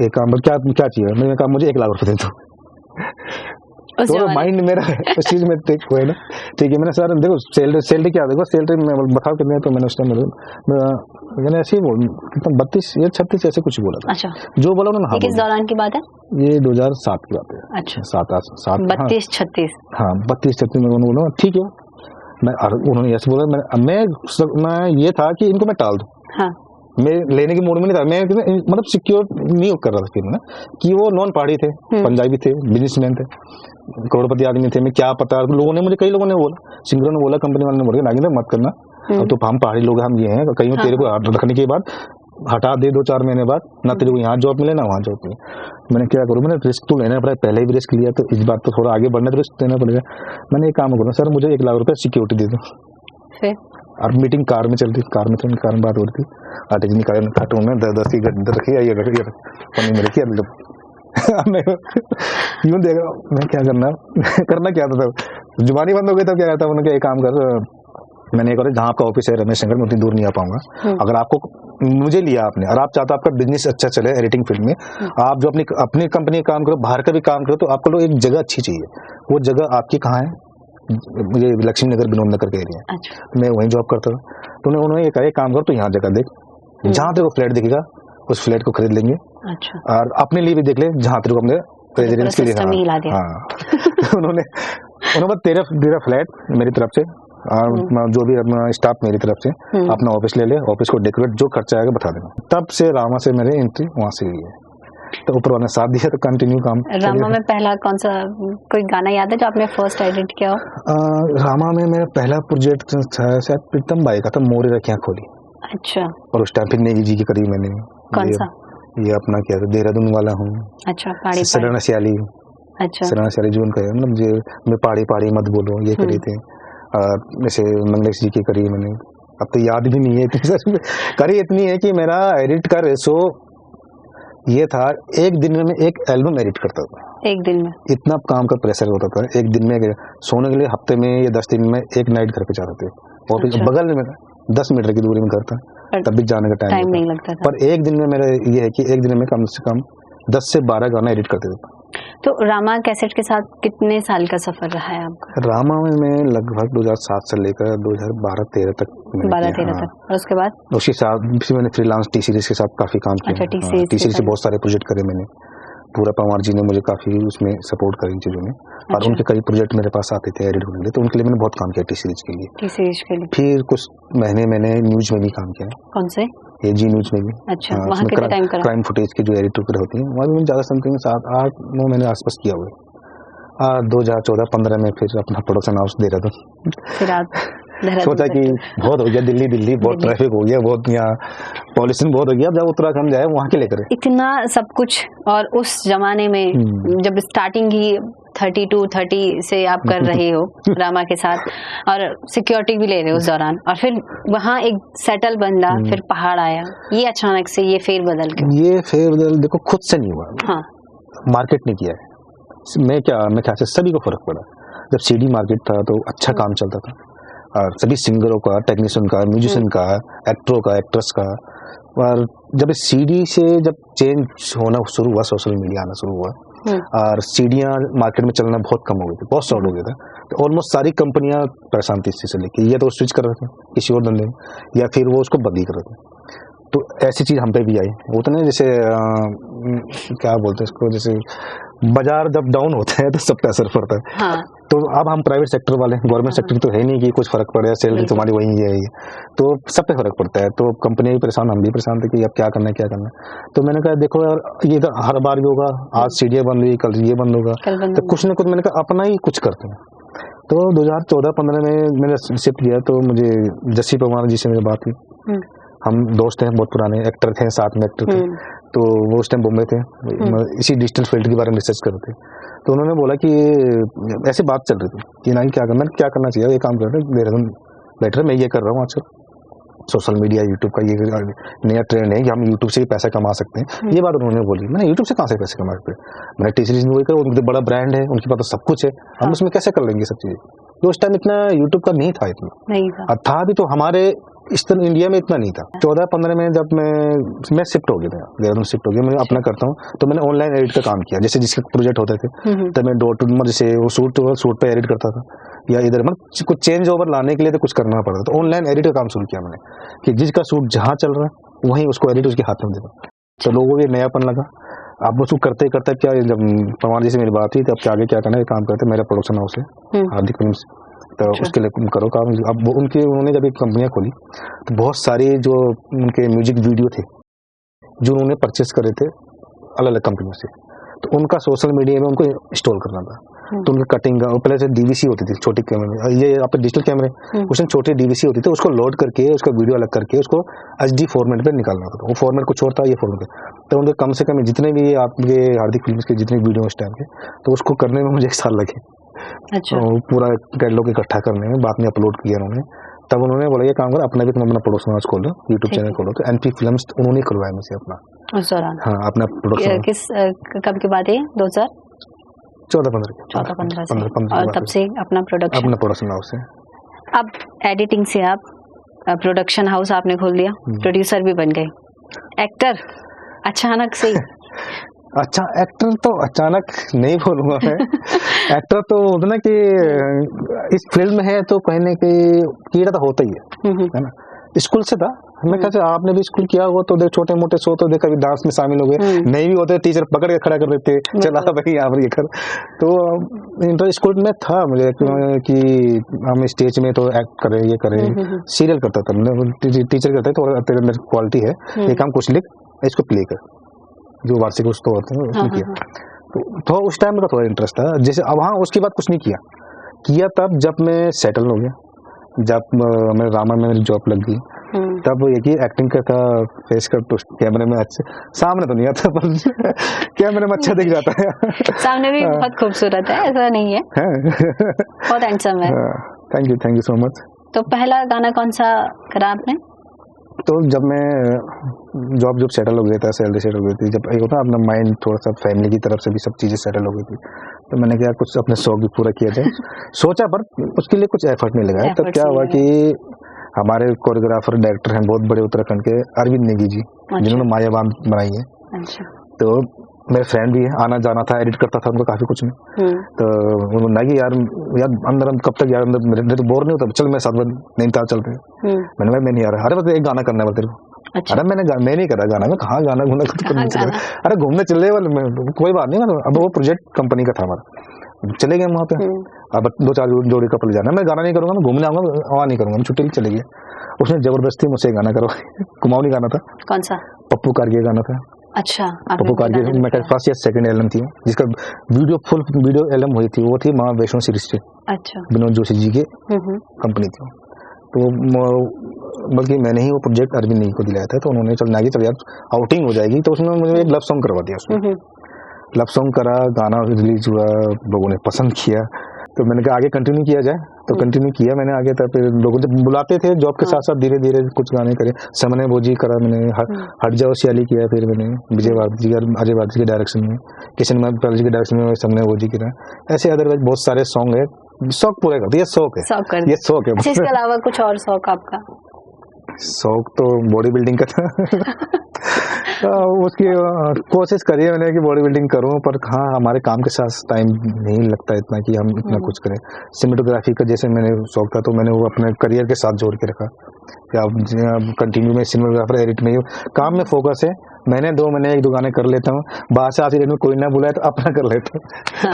S2: एक काम बोल क्या चाहिए। मैंने कहा मुझे 1 लाख रुपए दे दो। तो माइंड मेरा उस चीज में हुए ना। ठीक है, मैंने सर देखो सैलरी क्या देखो, सैलरी मैं बताओ कितने, तो मैंने उस टाइम मैंने ऐसे ही बोल कितना 32 या 36 ऐसे कुछ बोला था।
S1: अच्छा,
S2: जो बोला उन्होंने हाँ।
S1: किस दौरान की बात है?
S2: ये 2007 की बात है।
S1: अच्छा,
S2: 7
S1: 32-36।
S2: हाँ 32-36 में उन्होंने बोला ठीक है। मैं उन्होंने ऐसे बोला, मैं ये था कि इनको मैं टाल दूं। हाँ, मैं लेने के मूड में नहीं था, मैं मतलब सिक्योर नहीं कर रहा था फिर ना, कि वो नॉन पहाड़ी थे, पंजाबी थे, बिजनेसमैन थे, करोड़पति आदमी थे। मैं क्या पता, लोगों ने मुझे, कई लोगों ने बोला, सिंगरों ने बोला, कंपनी वाले ने बोला नागिंदर मत करना, अब तो हम पहाड़ी लोग हम ये हैं, कहीं तेरे को रखने के बाद हटा दे 2-4 महीने बाद, ना तेरे को यहाँ जॉब मिले ना वहाँ जॉब मिले। मैंने क्या करूँ, मैंने रिस्क तो लेना पड़ा, पहले भी रिस्क लिया, तो इस बार तो थोड़ा आगे बढ़ना तो रिस्क लेना पड़ेगा। मैंने एक काम करूँ, सर मुझे 1 लाख रुपए सिक्योरिटी दे दो। और मीटिंग कार में चल रही, कार में बात हो रही थी, आटे जी निकाले खाटू में 10 की गड्ढे रखी, ये पन्नी में रखी। मैं यूं देख रहा हूँ, मैं क्या करना क्या था, जुबानी बंद हो गई। तब क्या कहता, उन्होंने एक काम कर, मैंने एक और, जहाँ आपका ऑफिस है रमेश शंकर में, उतनी दूर नहीं आ पाऊंगा। अगर आपको मुझे लिया आपने और आप चाहते हो आपका बिजनेस अच्छा चले एडिटिंग फील्ड में, आप जो अपनी कंपनी का काम करो, बाहर का भी काम करो, तो आपको एक जगह अच्छी चाहिए। वो जगह आपकी कहाँ है? मुझे लक्ष्मी नगर विनोद नगर का एरिया। अच्छा। मैं वहीं जॉब करता था। तो उन्होंने ये कहा, एक काम करो, तो यहाँ जगह देख, जहाँ तेरे को फ्लैट दिखेगा उस फ्लैट को खरीद लेंगे। अच्छा। और अपने लिए भी देख ले, जहाँ तेरे को अपने रेजिडेंस के लिए। हाँ। उन्होंने तेरा फ्लैट मेरी तरफ से, और जो भी अपना स्टाफ मेरी तरफ से, अपना ऑफिस ले ले, ऑफिस को डेकोरेट, जो खर्चा आएगा बता देना। तब से रामा से मेरी एंट्री वहाँ से हुई है। तो ऊपर वाले साथ दिया, तो कंटिन्यू काम।
S1: रामा में पहला कौन सा कोई गाना याद है जो आपने फर्स्ट एडिट किया हो?
S2: रामा में मेरा पहला प्रोजेक्ट था शायद प्रीतम बाई का था, मोरे रखियां खोली। अच्छा। और उस टाइम फिर नेगी जी की करी मैंने।
S1: कौन सा?
S2: ये अपना क्या था, देहरादून वाला हूँ। अच्छा, सराना सियाली। अच्छा, सराना सियाली जो उनका है, मतलब मैं पहाड़ी मत बोलो, ये करी थे। जैसे मंगलेश जी की करी मैंने, अब तो याद भी नहीं है इतनी। करी इतनी है कि मेरा एडिट का रेशो ये था, एक दिन में मैं एक एल्बम एडिट करता था। एक दिन में इतना काम का प्रेशर होता था। एक दिन में सोने के लिए हफ्ते में या 10 दिन में एक नाइट घर पे जाते थे। और अच्छा। बगल में 10 मीटर की दूरी में घर था, तब भी जाने का टाइम नहीं लगता था। पर एक दिन में मेरा ये है कि एक दिन में कम से कम 10 से 12 गाना एडिट करते थे।
S1: तो रामा कैसेट के साथ कितने साल का सफर रहा है आपका?
S2: रामा में मैं लगभग 2007 से लेकर 2012-13 तक।
S1: 12-13 तक। और उसके बाद
S2: उसी साल मैंने फ्रीलांस टी सीरीज के साथ काफी काम किया। अच्छा, टी सीरीज से बहुत सारे प्रोजेक्ट करे मैंने। पूरा पवार जी ने मुझे काफी उसमें सपोर्ट करी इन चीजों में। अच्छा। और उनके कई प्रोजेक्ट मेरे पास आते थे एडिट होने के लिए, तो उनके लिए मैंने बहुत काम किया टी सीरीज के लिए। फिर कुछ महीने मैंने न्यूज में भी काम किया। कौन से? ये जी न्यूज में भी। अच्छा, वहाँ कितना टाइम करा? क्राइम फुटेज की जो एडिटर होती है, वहाँ भी मैंने ज्यादा समथिंग 7-8-9 महीने आसपास किया हुआ। 2014-15 में फिर अपना प्रोडक्शन हाउस दे रहा था। सोचा कि बहुत हो गया, दिल्ली बहुत ट्रैफिक हो गया, बहुत यहाँ पॉल्यूशन बहुत हो गया, जब उत्तराखंड जाए वहाँ के लेकर
S1: इतना सब कुछ। और उस जमाने में जब स्टार्टिंग ही 32-30 से आप कर रहे हो रामा के साथ, और सिक्योरिटी भी ले रहे हो उस दौरान, और फिर वहाँ एक सेटल बंदा, फिर पहाड़ आया, ये अचानक से ये फेरबदल क्यों?
S2: ये फेरबदल देखो खुद से नहीं हुआ। हाँ, मार्केट ने किया है। मैं ख्याल से सभी को फर्क पड़ा। जब सीडी मार्केट था तो अच्छा काम चलता था, और सभी सिंगरों का, टेक्नीशियन का, म्यूजिशियन का, एक्टरों का, एक्ट्रेस का। और जब सीडी से जब चेंज होना शुरू हुआ, सोशल मीडिया आना शुरू हुआ, और सीडियां मार्केट में चलना बहुत कम हो गई थी, बहुत शॉर्ट हो गया था, तो ऑलमोस्ट सारी कंपनियां परेशान थी इस चीज से लेके, या तो स्विच कर रहे थे किसी और धंधे में, या फिर वो उसको बंद ही कर रहे थे। तो ऐसी चीज हम पे भी आई। वो तो नहीं, जैसे क्या बोलते हैं इसको, जैसे बाजार जब डाउन होता है तो सब पे असर पड़ता है। हाँ। तो अब हम प्राइवेट सेक्टर वाले, गवर्नमेंट सेक्टर तो है नहीं कि कुछ फर्क पड़े, सैलरी तुम्हारी वही है, तो सब पे फर्क पड़ता है। तो कंपनी भी परेशान, हम भी परेशान थे कि अब क्या करना है। तो मैंने कहा देखो यार, ये तो हर बार भी होगा, आज सीढ़ियाँ बंद हुई, कल ये बंद होगा, तो कुछ न कुछ मैंने कहा अपना ही कुछ करते हैं। तो 2014-15 में मैंने शिफ्ट किया, तो मुझे जस्सी पवार जी से मेरी बात हुई। हम दोस्त हैं, बहुत पुराने एक्टर थे, साथ में एक्टर थे, तो वो उस टाइम बॉम्बे थे, इसी डिजिटल फील्ड के बारे में रिसर्च कर रहे थे। तो उन्होंने बोला कि ऐसे बात चल रही थी कि नहीं क्या करना चाहिए, ये काम कर रहे हैं, देहरादून बेटर, मैं ये कर रहा हूँ आजकल, सोशल मीडिया यूट्यूब का ये नया ट्रेंड है कि हम यूट्यूब से भी पैसा कमा सकते हैं। ये बात उन्होंने बोली। मैंने यूट्यूब से कहाँ से पैसे कमा सकते हैं? मैंने टी सीरीज में वही करा, उनके बड़ा ब्रांड है, उनके पास सब कुछ है, हम उसमें कैसे कर लेंगे सब चीजें। तो उस टाइम इतना यूट्यूब का नहीं था, इतना नहीं था, था भी तो हमारे ईस्टर्न इंडिया में इतना नहीं था। 14-15 में जब मैं शिफ्ट हो गया था, देहरादून शिफ्ट हो गया, मैं अपना करता हूँ, तो मैंने ऑनलाइन एडिट का काम किया। जैसे जिसके प्रोजेक्ट होते थे तो मैं डोर टू जैसे वो सूट पे एडिट करता था, या इधर मतलब कुछ चेंज ओवर लाने के लिए तो कुछ करना पड़ता, तो ऑनलाइन एडिट का काम शुरू किया मैंने, कि जिसका सूट जहाँ चल रहा है वहीं उसको एडिट उसके हाथ में देता। तो लोगों को ये नयापन लगा। अब उसको करते करते क्या, जब पवार जी से मेरी बात हुई तो अब क्या आगे क्या करना है, काम करते, मेरा प्रोडक्शन हाउस है हार्दिक फिल्म्स, तो उसके लिए करो काम। अब उन्होंने जब एक कंपनियां खोली तो बहुत सारे जो उनके म्यूजिक वीडियो थे जो उन्होंने परचेस करे थे अलग अलग कंपनियों से, तो उनका सोशल मीडिया में उनको इंस्टॉल करना था। तो उनकी कटिंग का पहले से डीवीसी होती थी छोटी कैमरे, ये आपके डिजिटल कैमरे उसमें छोटी डीवीसी होती थी, उसको लोड करके उसका वीडियो अलग करके उसको एचडी फॉर्मेट पे निकालना होता था। वो फॉर्मेट कुछ और था, ये फॉर्मेट। तो उनके कम से कम जितने भी आपके हार्दिक फिल्म्स के जितने वीडियो उस टाइम के, तो उसको करने में मुझे 1 साल लगे।
S1: अच्छा।
S2: तो पूरा कैटलॉग इकट्ठा करने में, बाद में अपलोड किया उन्होंने। तब उन्होंने बोला ये काम करो, अपना भी तुम अपना प्रोडक्शन हाउस खोलो, यूट्यूब चैनल खोलो। तो एनपी फिल्म्स उन्होंने खुलवाया मुझे अपना
S1: उस दौरान।
S2: हाँ, अपना प्रोडक्शन।
S1: किस कब की बात है? 2014-15 से। और तब से अपना प्रोडक्शन
S2: हाउस है।
S1: अब एडिटिंग से आप प्रोडक्शन हाउस आपने खोल दिया, प्रोड्यूसर भी बन गए, एक्टर अचानक से ही।
S2: अच्छा, एक्टर तो अचानक नहीं बोलूंगा मैं। एक्टर तो होता ना कि इस फील्ड में है तो कहने के कीड़ा तो होता ही है ना। स्कूल से था, मैं कहते आपने भी स्कूल किया हो तो देख, छोटे मोटे शो तो देख, कभी डांस में शामिल हो गए, नहीं भी होते टीचर पकड़ के खड़ा कर देते, चला भाई यहाँ पर ये कर। तो इंटर स्कूल में था मुझे कि हम स्टेज में तो एक्ट करें, ये करें, सीरियल करता था, टीचर कहते तो तेरे अंदर क्वालिटी है, ये काम कुछ लिख, इसको प्ले कर, जो वार्षिक उत्सव होते हैं उसमें किया। तो उस टाइम का थोड़ा इंटरेस्ट था। जैसे अब हाँ, उसके बाद कुछ नहीं किया तब जब मैं सेटल हो गया, जब मैं रामा में मेरी जॉब लग गई, तब एक ही एक्टिंग का था, फेस का तो कैमरे में अच्छे सामने तो नहीं आता पर कैमरे में अच्छा दिख जाता है।
S1: सामने भी बहुत खूबसूरत है, ऐसा नहीं है, बहुत हैंडसम है।
S2: Thank you so much.
S1: तो पहला गाना कौन सा करा आपने?
S2: तो जब मैं जॉब सेटल हो गया था, सैलरी सेटल हो गई थी, जब एक होता अपना माइंड थोड़ा सा फैमिली की तरफ से भी सब चीजें सेटल हो गई थी, तो मैंने कहा कुछ अपने शौक भी पूरा किया जाए। सोचा पर उसके लिए कुछ एफर्ट नहीं लगाया। तब क्या हुआ कि हमारे कोरियोग्राफर डायरेक्टर हैं बहुत बड़े उत्तराखंड के, अरविंद नेगी जी, जिन्होंने मायावान बनाई है। तो मेरे फ्रेंड भी है, आना जाना था, एडिट करता था उनको काफी कुछ में। तो उन्होंने लगी यार अंदर कब तक यार अंदर तो बोर नहीं होता, चल मैं साथ में नैनीताल चलते हैं। मैंने भाई मैं नहीं आ रहा। अरे बस एक गाना करना है तेरे को। अरे मैं नहीं करा गाना, मैं कहाँ गाना घूमना, अरे घूमने चले वाले, कोई बात नहीं। अब वो प्रोजेक्ट कंपनी का था हमारा, चले गए वहाँ पे। अब 2-4 जोड़ी कपल जाना, मैं गाना नहीं करूंगा, मैं घूमने आऊंगा, वहाँ नहीं करूंगा, मैं छुट्टी चले गए। उसने जबरदस्ती मुझसे गाना करो, कुमाऊनी गाना था।
S1: कौन सा?
S2: पप्पू कारगिल गाना था।
S1: अच्छा,
S2: पप्पू कारगिल मेरा फर्स्ट या सेकंड एल्बम थी, जिसका फुल वीडियो एल्बम हुई थी, वो थी माँ वैष्णो सीरीज थी।
S1: अच्छा,
S2: विनोद जोशी जी की कंपनी थी। तो बल्कि मैंने ही वो प्रोजेक्ट अरविंद नेगी को दिलाया था, तो उन्होंने चल नागी चल यार आउटिंग हो जाएगी, तो उसमें मुझे एक लव सॉन्ग करवा दिया। उसमें लव सॉन्ग करा, गाना रिलीज हुआ, लोगों ने पसंद किया, तो मैंने कहा आगे कंटिन्यू किया जाए, तो कंटिन्यू किया मैंने आगे। तब फिर लोग जब बुलाते थे जॉब के साथ साथ धीरे धीरे कुछ गाने करे, समने भोजी करा मैंने, हट जाओ सियाली किया, फिर मैंने विजय भारती और अजय भारती के डायरेक्शन में, किशन पाल जी के डायरेक्शन में समने भोजी करा। ऐसे अदरवाइज बहुत सारे सॉन्ग है, शौक पूरे करते, ये शौक है, ये शौक है।
S1: इसके अलावा कुछ और शौक आपका?
S2: शौक तो बॉडी बिल्डिंग का था। उसकी कोशिश करिए मैंने कि बॉडी बिल्डिंग करूं, पर हाँ हमारे काम के साथ टाइम नहीं लगता इतना कि हम इतना कुछ करें। सिनेमेटोग्राफी का जैसे मैंने शौक था, तो मैंने वो अपने करियर के साथ जोड़ के रखा कि अब कंटिन्यू में सिनेमेटोग्राफर एडिट में काम में फोकस है। मैंने 2 महीने 1-2 गाने कर लेता हूँ, बाहर से आती में कोई ना बुलाए तो अपना कर लेता हूँ।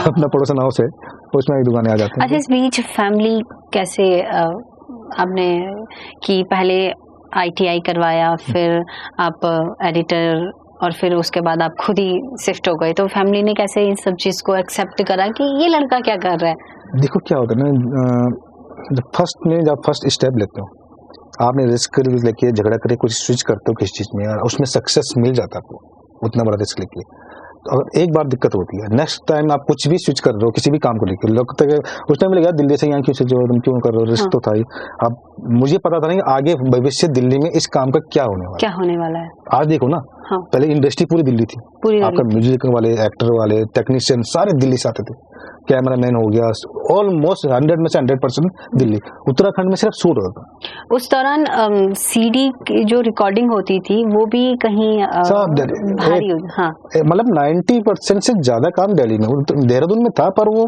S2: अपना प्रोडक्शन हाउस है, उसमें 1-2 गाने आ जाते हैं।
S1: अच्छा, इस बीच फैमिली कैसे आपने कि पहले ITI करवाया, फिर आप एडिटर, और फिर उसके बाद आप खुद ही शिफ्ट हो गए, तो फैमिली ने कैसे इन सब चीज को एक्सेप्ट करा कि ये लड़का क्या कर रहा है?
S2: देखो क्या होता है ना, जब फर्स्ट स्टेप लेते हो, आपने रिस्क लेके झगड़ा करके कुछ स्विच करते हो किसी चीज में, और उसमें सक्सेस मिल जाता है आपको, उतना बड़ा रिस्क लेके। तो अगर एक बार दिक्कत होती है, नेक्स्ट टाइम आप कुछ भी स्विच कर रहे हो किसी भी काम को लेकर, लोग तक उस टाइम लगा दिल्ली से यहाँ क्यों स्विच हो, तुम क्यों कर रहे हो, रिस्क तो था ही। अब मुझे पता था नहीं कि आगे भविष्य दिल्ली में इस काम का क्या होने वाला है। आज देखो ना, पहले इंडस्ट्री पूरी दिल्ली थी, आपका म्यूजिक वाले, एक्टर वाले, टेक्नीशियन सारे दिल्ली से आते थे। कैमरामैन हो गया, ऑलमोस्ट 100 में से 100% दिल्ली। उत्तराखंड में सिर्फ शूट होता था।
S1: उस दौरान सीडी की जो रिकॉर्डिंग होती थी वो भी कहीं भारी हाँ,
S2: मतलब 90% से ज्यादा काम दिल्ली में, देहरादून में था, पर वो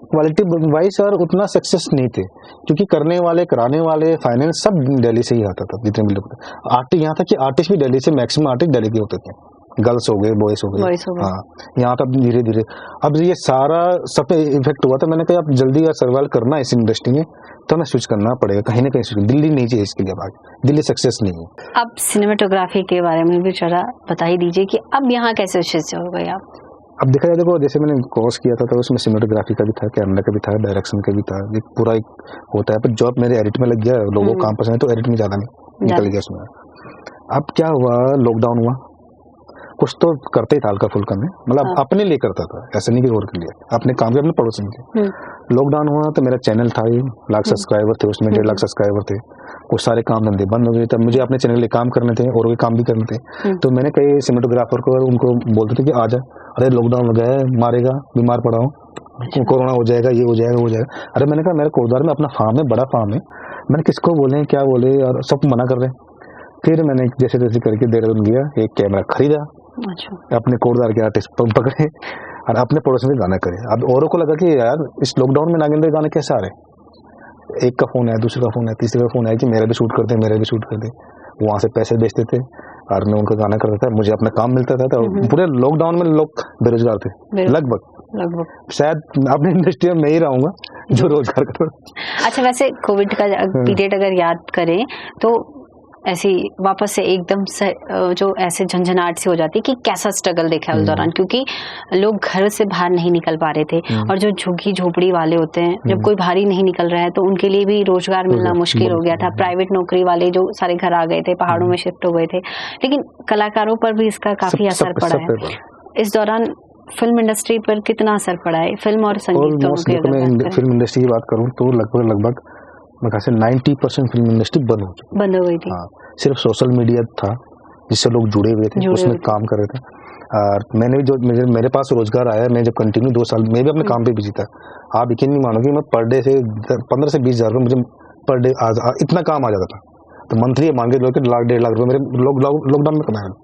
S2: क्वालिटी वाइज और उतना सक्सेस नहीं थे, क्योंकि करने वाले, कराने वाले, फाइनेंस सब दिल्ली से ही आता था जितने भी लोग। आर्टिस्ट यहाँ था कि आर्टिस्ट भी दिल्ली से, मैक्सिमम आर्टिस्ट दिल्ली के होते थे, गर्ल्स हो गए, बॉयज हो गए। हाँ, यहाँ तब धीरे धीरे अब ये सारा सब पे इफेक्ट हुआ था। मैंने कहा अब जल्दी सर्वाइव करना है इस इंडस्ट्री में, तो हमें स्विच करना पड़ेगा कहीं ना कहीं। दिल्ली नहीं चाहिए इसके लिए, आगे दिल्ली सक्सेस नहीं है।
S1: अब सिनेमेटोग्राफी के बारे में भी जरा बता ही दीजिए कि अब यहाँ कैसे स्विच हो गए आप?
S2: अब देखा जाए, देखो जैसे मैंने कोर्स किया था तो उसमें सिनेमेटोग्राफी का भी था, कैमरा का भी था, डायरेक्शन का भी था, एक पूरा एक होता है। पर जॉब मेरे एडिट में लग गया, लोगों को काम पसंद है तो एडिट में ज्यादा नहीं निकल गया उसमें। अब क्या हुआ, लॉकडाउन हुआ, कुछ तो करते ही था हल्का फुल्का में, मतलब अपने लिए करता था, ऐसा नहीं कि और के लिए, अपने काम के, अपने पड़ोसन के। लॉकडाउन हुआ तो मेरा चैनल था, 1 लाख सब्सक्राइबर थे उसमें, 1.5 लाख सब्सक्राइबर थे। कुछ सारे काम धंधे बंद हो गए, तब मुझे अपने चैनल के काम करने थे और भी काम भी करने थे। तो मैंने कई सिनेमेटोग्राफर को, उनको बोलते थे कि आ जा, अरे लॉकडाउन हो गया है, मारेगा, बीमार पड़ा हूँ, कोरोना हो जाएगा, ये हो जाएगा, वो हो जाएगा। अरे मैंने कहा मेरे कोटद्वार में अपना फार्म है, बड़ा फार्म है, मैंने किसको बोले, क्या बोले, और सब मना कर रहे हैं। फिर मैंने जैसे तैसे करके देहरादून गया, एक कैमरा खरीदा, अपने कोटद्वार के आर्टिस्ट पकड़े और अपने पड़ोस में गाना करे। अब औरों को लगा कि यार इस लॉकडाउन में नागेंद्र गाने कैसे आ रहे, एक का फोन है, दूसरे का फोन है, तीसरे का फोन है कि मेरा भी शूट करते, मेरा भी शूट करते। वहां से पैसे बेचते थे और मैं उनका गाना करता था, मुझे अपना काम मिलता था। तो पूरे लॉकडाउन में लोग बेरोजगार थे लगभग। शायद अपनी इंडस्ट्री में मैं ही रहूंगा जो रोजगार कर।
S1: अच्छा, वैसे कोविड का पीरियड अगर याद करें तो ऐसी वापस से एकदम से जो ऐसे झंझनाहट से हो जाती है कि कैसा स्ट्रगल देखा है उस दौरान, क्योंकि लोग घर से बाहर नहीं निकल पा रहे थे और जो झुग्गी झोपड़ी वाले होते हैं, जब कोई बाहर ही नहीं निकल रहा है तो उनके लिए भी रोजगार मिलना मुश्किल हो गया था। प्राइवेट नौकरी वाले जो सारे घर आ गए थे, पहाड़ों में शिफ्ट हो गए थे, लेकिन कलाकारों पर भी इसका काफी असर पड़ा है। इस दौरान फिल्म इंडस्ट्री पर कितना असर पड़ा है, फिल्म और संगीत दोनों की?
S2: मैं फिल्म इंडस्ट्री की बात करूँ तो लगभग मेरे ख्याल से 90% फिल्म इंडस्ट्री बंद
S1: हो गई थी।
S2: हाँ, सिर्फ सोशल मीडिया था जिससे लोग जुड़े हुए थे, उसमें काम कर रहे थे। और मैंने भी जो मेरे पास रोजगार आया, मैं जब कंटिन्यू 2 साल मैं भी अपने काम पे बिजी था। आप यकीन नहीं मानोगे, मैं पर डे से 15 से 20 हजार रुपये मुझे पर डे इतना काम आ जाता था। तो मंथली मान के 1.5 लाख रुपये मेरे लॉकडाउन में कमाया।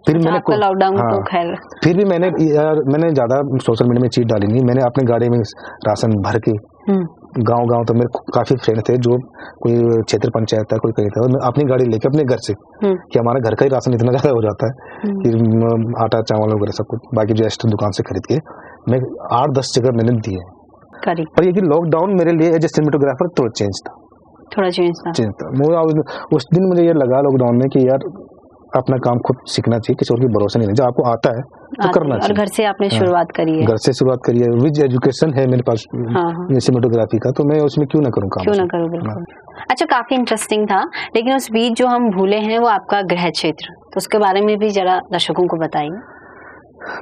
S2: फिर मैंने
S1: लॉकडाउन तो खैर
S2: फिर भी मैंने ज्यादा सोशल मीडिया में चीज डाली नहीं। मैंने अपने गाड़ी में राशन भर के गांव तो मेरे काफी फ्रेंड थे जो कोई क्षेत्र पंचायत था, कोई कहीं था, मैं अपनी गाड़ी लेके अपने घर से कि हमारा घर का ही राशन इतना ज्यादा हो जाता है कि आटा चावल वगैरह सब कुछ, बाकी जो एक्स्ट्रा दुकान से खरीद के मैं 8-10 जगह मैंने दिए। पर ये कि लॉकडाउन मेरे लिए एज ए सिनेमेटोग्राफर तो चेंज था,
S1: थोड़ा चेंज था।
S2: उस दिन मुझे ये लगा लॉकडाउन में कि यार अपना काम खुद सीखना चाहिए, किसी और की भरोसा नहीं है, जब आपको आता है तो करना चाहिए।
S1: और घर से आपने शुरुआत करी है?
S2: घर से शुरुआत करी है, विद एजुकेशन है मेरे पास सिनेमेटोग्राफी का, तो मैं उसमें क्यों ना करूँ काम,
S1: क्यों ना करूँ, बिल्कुल। अच्छा, काफी इंटरेस्टिंग था, लेकिन उस बीच जो हम भूले हैं वो आपका गृह क्षेत्र, तो उसके बारे में भी जरा दर्शकों को बताइए।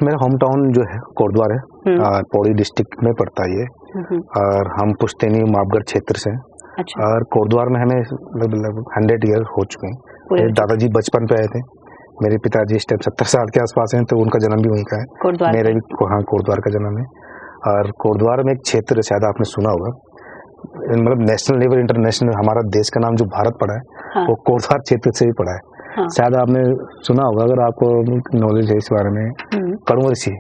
S2: मेरा होम टाउन जो है कोटद्वार है, पौड़ी डिस्ट्रिक्ट में पड़ता है ये, और हम पुश्तैनी मापगढ़ क्षेत्र से। अच्छा। और कोटद्वार में हमें लगभग 100 ईयर हो चुके हैं। मेरे दादाजी बचपन पे आए थे, मेरे पिताजी इस टाइम 70 साल के आसपास हैं, तो उनका जन्म भी वहीं का है। मेरे भी कोटद्वार का जन्म है। और कोटद्वार में एक क्षेत्र शायद आपने सुना होगा, मतलब नेशनल लेवल इंटरनेशनल हमारा देश का नाम जो भारत पड़ा है वो कोटद्वार क्षेत्र से ही पड़ा है। शायद आपने सुना होगा, अगर आपको नॉलेज है इस बारे में, कड़ू ऋषि,